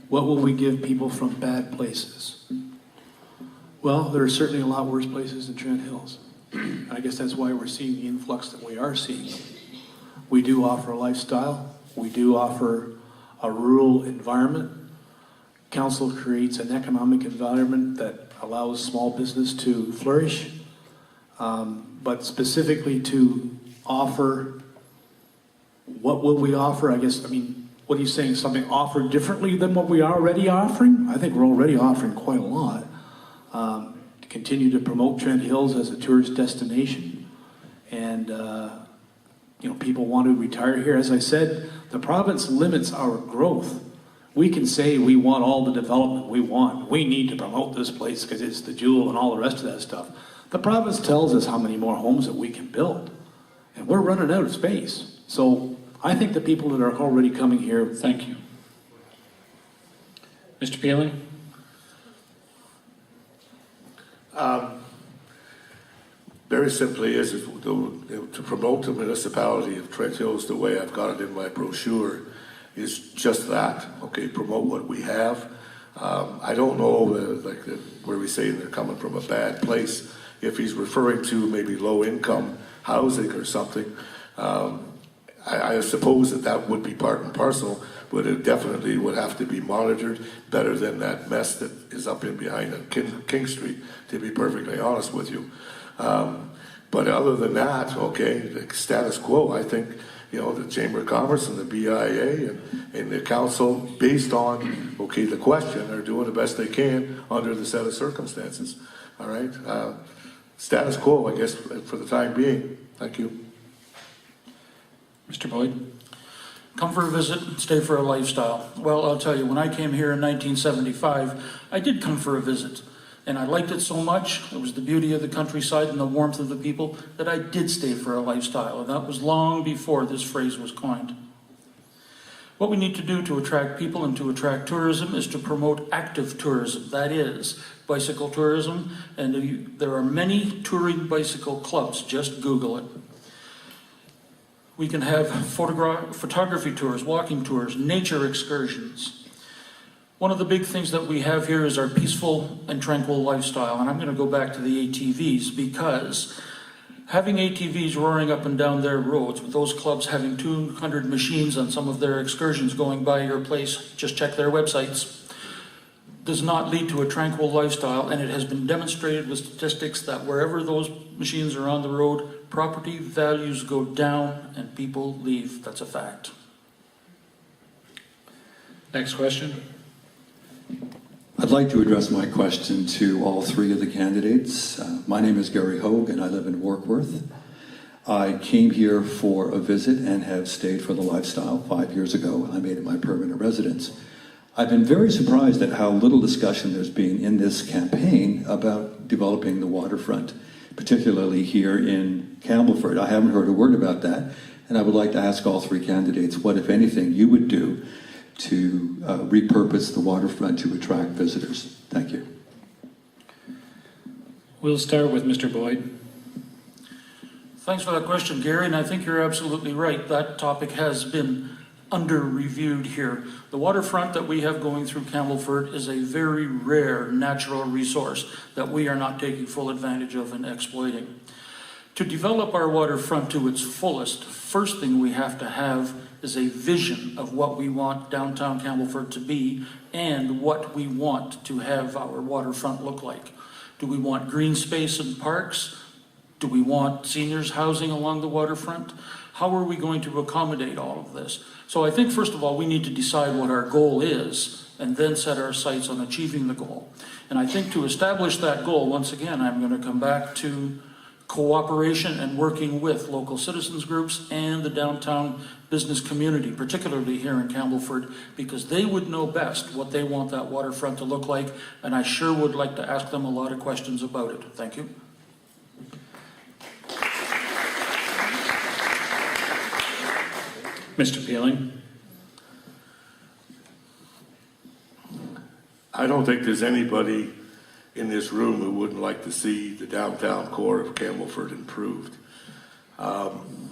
what will we give people from bad places? Well, there are certainly a lot worse places than Trent Hills. I guess that's why we're seeing the influx that we are seeing. We do offer a lifestyle. We do offer a rural environment. Council creates an economic environment that allows small business to flourish. But specifically to offer, what will we offer? I guess, what are you saying? Something offered differently than what we are already offering? I think we're already offering quite a lot. To continue to promote Trent Hills as a tourist destination. And, people want to retire here. As I said, the province limits our growth. We can say we want all the development we want. We need to promote this place because it's the jewel and all the rest of that stuff. The province tells us how many more homes that we can build. And we're running out of space. So I think the people that are already coming here. Thank you. Mr. Peeling? Very simply is to promote the municipality of Trent Hills the way I've got it in my brochure is just that, okay, promote what we have. I don't know, where we say they're coming from a bad place, if he's referring to maybe low-income housing or something. I suppose that would be part and parcel, but it definitely would have to be monitored better than that mess that is up in behind on King Street, to be perfectly honest with you. But other than that, okay, the status quo, I think, the Chamber of Commerce and the BIA and the council, based on, okay, the question, are doing the best they can under the set of circumstances. All right? Status quo, I guess, for the time being. Thank you. Mr. Boyd? Come for a visit, stay for a lifestyle. Well, I'll tell you, when I came here in 1975, I did come for a visit. And I liked it so much, it was the beauty of the countryside and the warmth of the people, that I did stay for a lifestyle. And that was long before this phrase was coined. What we need to do to attract people and to attract tourism is to promote active tourism. That is, bicycle tourism. And there are many touring bicycle clubs. Just Google it. We can have photography tours, walking tours, nature excursions. One of the big things that we have here is our peaceful and tranquil lifestyle, and I'm going to go back to the ATVs, because having ATVs roaring up and down their roads, with those clubs having 200 machines on some of their excursions going by your place, just check their websites, does not lead to a tranquil lifestyle, and it has been demonstrated with statistics that wherever those machines are on the road, property values go down and people leave. That's a fact. Next question. I'd like to address my question to all three of the candidates. My name is Gary Hogue and I live in Warkworth. I came here for a visit and have stayed for the lifestyle 5 years ago. I made it my permanent residence. I've been very surprised at how little discussion there's been in this campaign about developing the waterfront, particularly here in Campbellford. I haven't heard a word about that, and I would like to ask all three candidates what, if anything, you would do to repurpose the waterfront to attract visitors. Thank you. We'll start with Mr. Boyd. Thanks for that question, Gary, and I think you're absolutely right. That topic has been under-reviewed here. The waterfront that we have going through Campbellford is a very rare natural resource that we are not taking full advantage of and exploiting. To develop our waterfront to its fullest, first thing we have to have is a vision of what we want downtown Campbellford to be and what we want to have our waterfront look like. Do we want green space and parks? Do we want seniors housing along the waterfront? How are we going to accommodate all of this? So I think, first of all, we need to decide what our goal is and then set our sights on achieving the goal. And I think to establish that goal, once again, I'm going to come back to cooperation and working with local citizens groups and the downtown business community, particularly here in Campbellford, because they would know best what they want that waterfront to look like, and I sure would like to ask them a lot of questions about it. Thank you. Mr. Peeling. I don't think there's anybody in this room who wouldn't like to see the downtown core of Campbellford improved.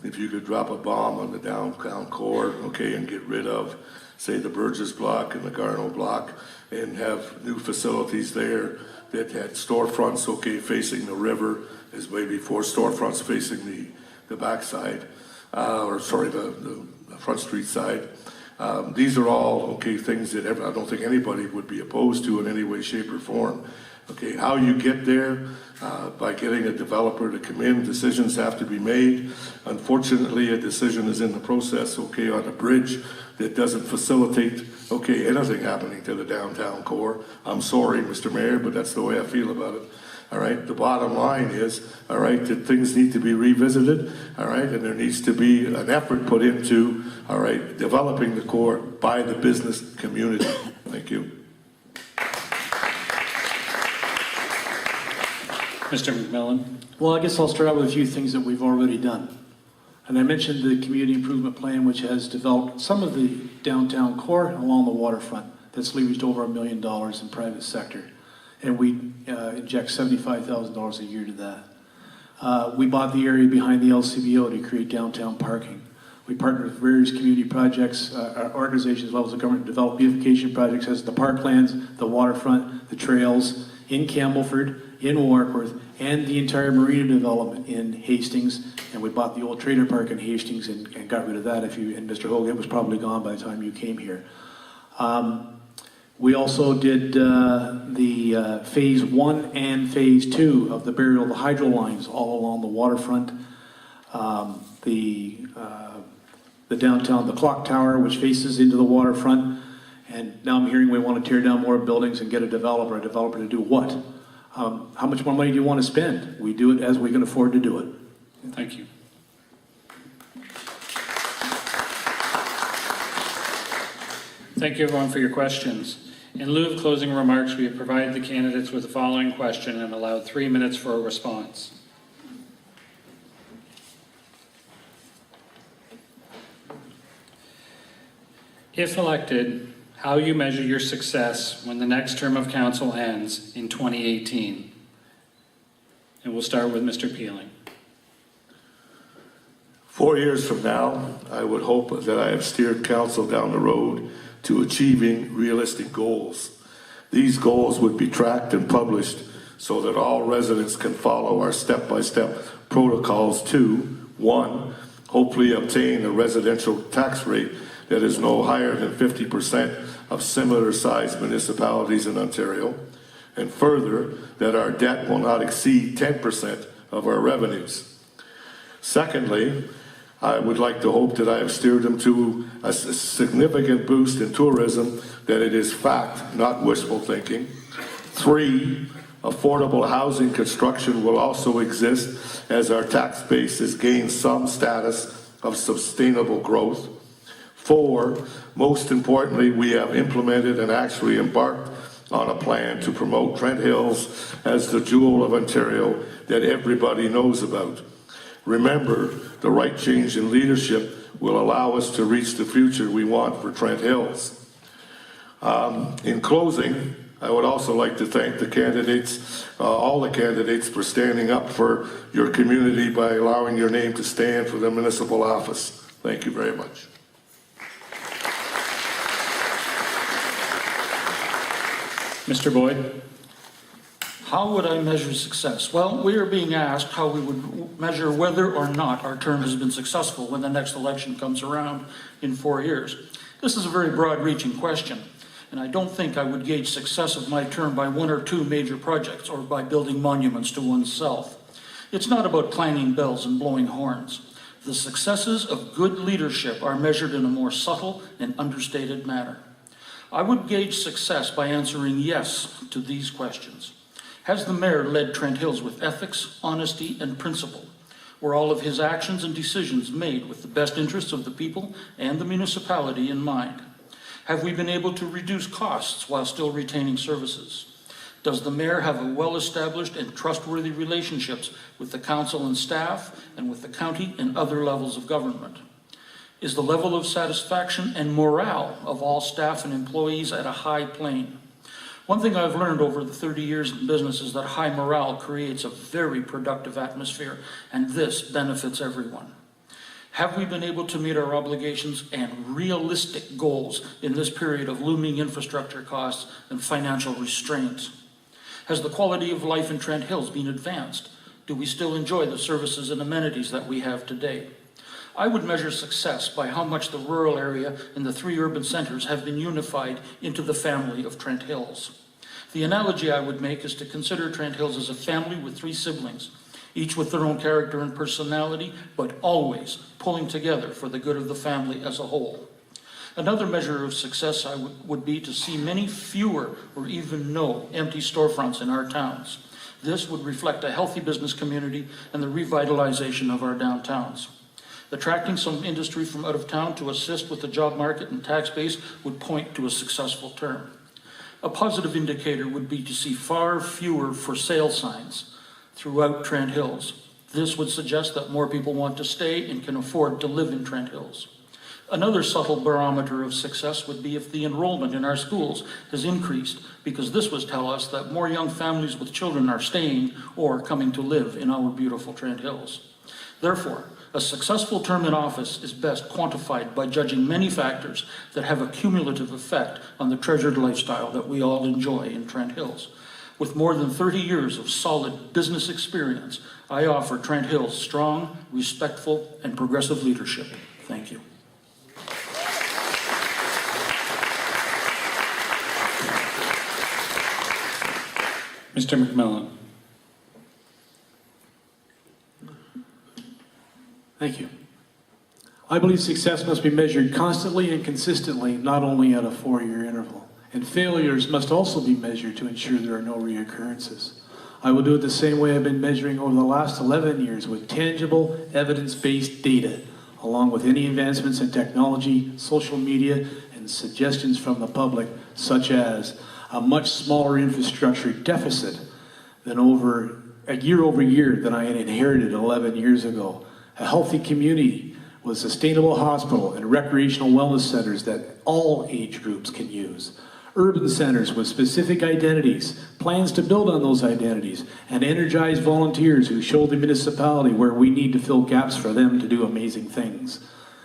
If you could drop a bomb on the downtown core, okay, and get rid of, say, the Burgess block and the Garneau block, and have new facilities there that had storefronts, okay, facing the river, as maybe 4 storefronts facing the backside, the Front Street side. These are all, okay, things that I don't think anybody would be opposed to in any way, shape, or form. Okay, how you get there, by getting a developer to come in, decisions have to be made. Unfortunately, a decision is in the process, okay, on a bridge that doesn't facilitate, okay, anything happening to the downtown core. I'm sorry, Mr. Mayor, but that's the way I feel about it. All right, the bottom line is, all right, that things need to be revisited, all right, and there needs to be an effort put into, all right, developing the core by the business community. Thank you. Mr. McMillan. Well, I guess I'll start out with a few things that we've already done. And I mentioned the community improvement plan, which has developed some of the downtown core along the waterfront that's leveraged over $1 million in private sector. And we inject $75,000 a year to that. We bought the area behind the LCBO to create downtown parking. We partnered with various community projects, organizations, levels of government, to develop beautification projects as the parklands, the waterfront, the trails in Campbellford, in Warkworth, and the entire marina development in Hastings. And we bought the old trailer park in Hastings and got rid of that. And Mr. Hogan was probably gone by the time you came here. We also did the phase 1 and phase 2 of the burial of the hydro lines all along the waterfront. The downtown, the clock tower, which faces into the waterfront. And now I'm hearing we want to tear down more buildings and get a developer to do what? How much more money do you want to spend? We do it as we can afford to do it. Thank you. Thank you, everyone, for your questions. In lieu of closing remarks, we have provided the candidates with the following question and allowed 3 minutes for a response. If elected, how you measure your success when the next term of council ends in 2018? And we'll start with Mr. Peeling. 4 years from now, I would hope that I have steered council down the road to achieving realistic goals. These goals would be tracked and published so that all residents can follow our step-by-step protocols to, 1, hopefully obtain a residential tax rate that is no higher than 50% of similar-sized municipalities in Ontario, and further, that our debt will not exceed 10% of our revenues. Secondly, I would like to hope that I have steered them to a significant boost in tourism, that it is fact, not wishful thinking. 3, affordable housing construction will also exist as our tax base has gained some status of sustainable growth. 4, most importantly, we have implemented and actually embarked on a plan to promote Trent Hills as the jewel of Ontario that everybody knows about. Remember, the right change in leadership will allow us to reach the future we want for Trent Hills. In closing, I would also like to thank the candidates, all the candidates, for standing up for your community by allowing your name to stand for the municipal office. Thank you very much. Mr. Boyd? How would I measure success? Well, we are being asked how we would measure whether or not our term has been successful when the next election comes around in 4 years. This is a very broad-reaching question, and I don't think I would gauge success of my term by 1 or 2 major projects or by building monuments to oneself. It's not about clanging bells and blowing horns. The successes of good leadership are measured in a more subtle and understated manner. I would gauge success by answering yes to these questions. Has the mayor led Trent Hills with ethics, honesty, and principle? Were all of his actions and decisions made with the best interests of the people and the municipality in mind? Have we been able to reduce costs while still retaining services? Does the mayor have a well-established and trustworthy relationships with the council and staff and with the county and other levels of government? Is the level of satisfaction and morale of all staff and employees at a high plane? One thing I've learned over the 30 years in business is that high morale creates a very productive atmosphere, and this benefits everyone. Have we been able to meet our obligations and realistic goals in this period of looming infrastructure costs and financial restraints? Has the quality of life in Trent Hills been advanced? Do we still enjoy the services and amenities that we have today? I would measure success by how much the rural area and the 3 urban centers have been unified into the family of Trent Hills. The analogy I would make is to consider Trent Hills as a family with 3 siblings, each with their own character and personality, but always pulling together for the good of the family as a whole. Another measure of success would be to see many fewer or even no empty storefronts in our towns. This would reflect a healthy business community and the revitalization of our downtowns. Attracting some industry from out of town to assist with the job market and tax base would point to a successful term. A positive indicator would be to see far fewer for sale signs throughout Trent Hills. This would suggest that more people want to stay and can afford to live in Trent Hills. Another subtle barometer of success would be if the enrollment in our schools has increased, because this would tell us that more young families with children are staying or coming to live in our beautiful Trent Hills. Therefore, a successful term in office is best quantified by judging many factors that have a cumulative effect on the treasured lifestyle that we all enjoy in Trent Hills. With more than 30 years of solid business experience, I offer Trent Hills strong, respectful, and progressive leadership. Thank you. Mr. McMillan? Thank you. I believe success must be measured constantly and consistently, not only at a 4-year interval. And failures must also be measured to ensure there are no reoccurrences. I will do it the same way I've been measuring over the last 11 years with tangible, evidence-based data, along with any advancements in technology, social media, and suggestions from the public, such as a much smaller infrastructure deficit than over year than I had inherited 11 years ago. A healthy community with a sustainable hospital and recreational wellness centers that all age groups can use. urban centers with specific identities, plans to build on those identities, and energized volunteers who show the municipality where we need to fill gaps for them to do amazing things.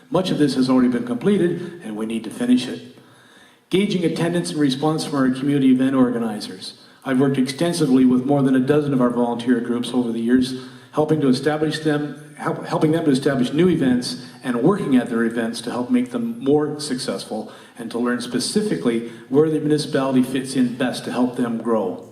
Much of this has already been completed, and we need to finish it. Gauging attendance and response from our community event organizers. I've worked extensively with more than a dozen of our volunteer groups over the years, helping them to establish new events and working at their events to help make them more successful and to learn specifically where the municipality fits in best to help them grow.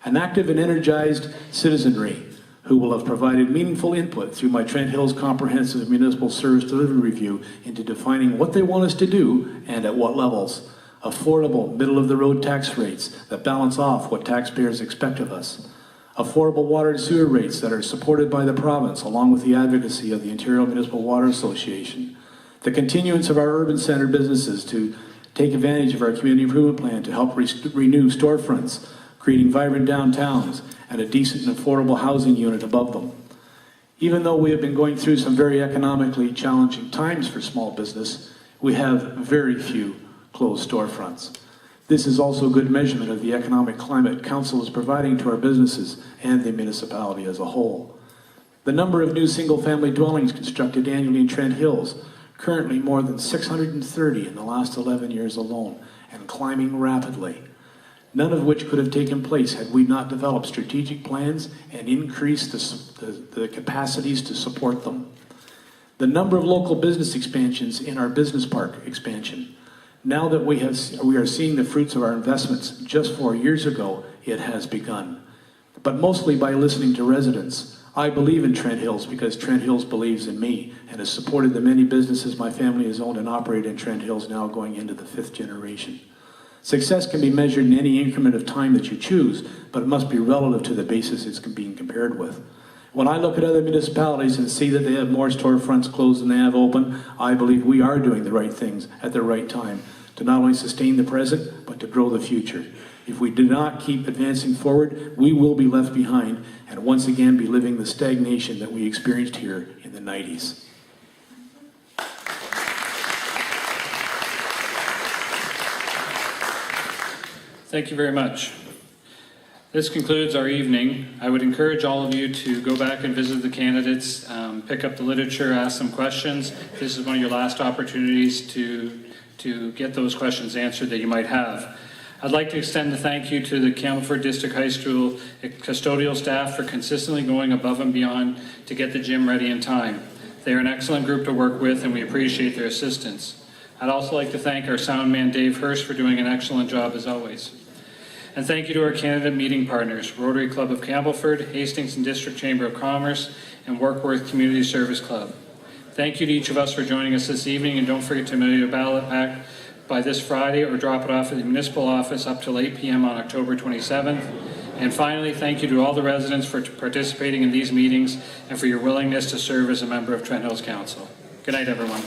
An active and energized citizenry who will have provided meaningful input through my Trent Hills Comprehensive Municipal Service Delivery Review into defining what they want us to do and at what levels. Affordable, middle-of-the-road tax rates that balance off what taxpayers expect of us. Affordable water and sewer rates that are supported by the province, along with the advocacy of the Ontario Municipal Water Association. The continuance of our urban center businesses to take advantage of our community improvement plan to help renew storefronts, creating vibrant downtowns, and a decent and affordable housing unit above them. Even though we have been going through some very economically challenging times for small business, we have very few closed storefronts. This is also a good measurement of the economic climate Council is providing to our businesses and the municipality as a whole. The number of new single-family dwellings constructed annually in Trent Hills, currently more than 630 in the last 11 years alone, and climbing rapidly. None of which could have taken place had we not developed strategic plans and increased the capacities to support them. The number of local business expansions in our business park expansion. Now that we are seeing the fruits of our investments just 4 years ago, it has begun. But mostly by listening to residents. I believe in Trent Hills because Trent Hills believes in me and has supported the many businesses my family has owned and operated in Trent Hills, now going into the 5th generation. Success can be measured in any increment of time that you choose, but it must be relative to the basis it's being compared with. When I look at other municipalities and see that they have more storefronts closed than they have open, I believe we are doing the right things at the right time to not only sustain the present, but to grow the future. If we do not keep advancing forward, we will be left behind and once again be living the stagnation that we experienced here in the 90s. Thank you very much. This concludes our evening. I would encourage all of you to go back and visit the candidates, pick up the literature, ask some questions. This is one of your last opportunities to get those questions answered that you might have. I'd like to extend a thank you to the Campbellford District High School custodial staff for consistently going above and beyond to get the gym ready in time. They are an excellent group to work with and we appreciate their assistance. I'd also like to thank our sound man Dave Hurst for doing an excellent job as always. And thank you to our candidate meeting partners, Rotary Club of Campbellford, Hastings and District Chamber of Commerce, and Workworth Community Service Club. Thank you to each of us for joining us this evening, and don't forget to mail your ballot back by this Friday or drop it off at the municipal office up till 8 p.m. on October 27th. And finally, thank you to all the residents for participating in these meetings and for your willingness to serve as a member of Trent Hills Council. Good night, everyone.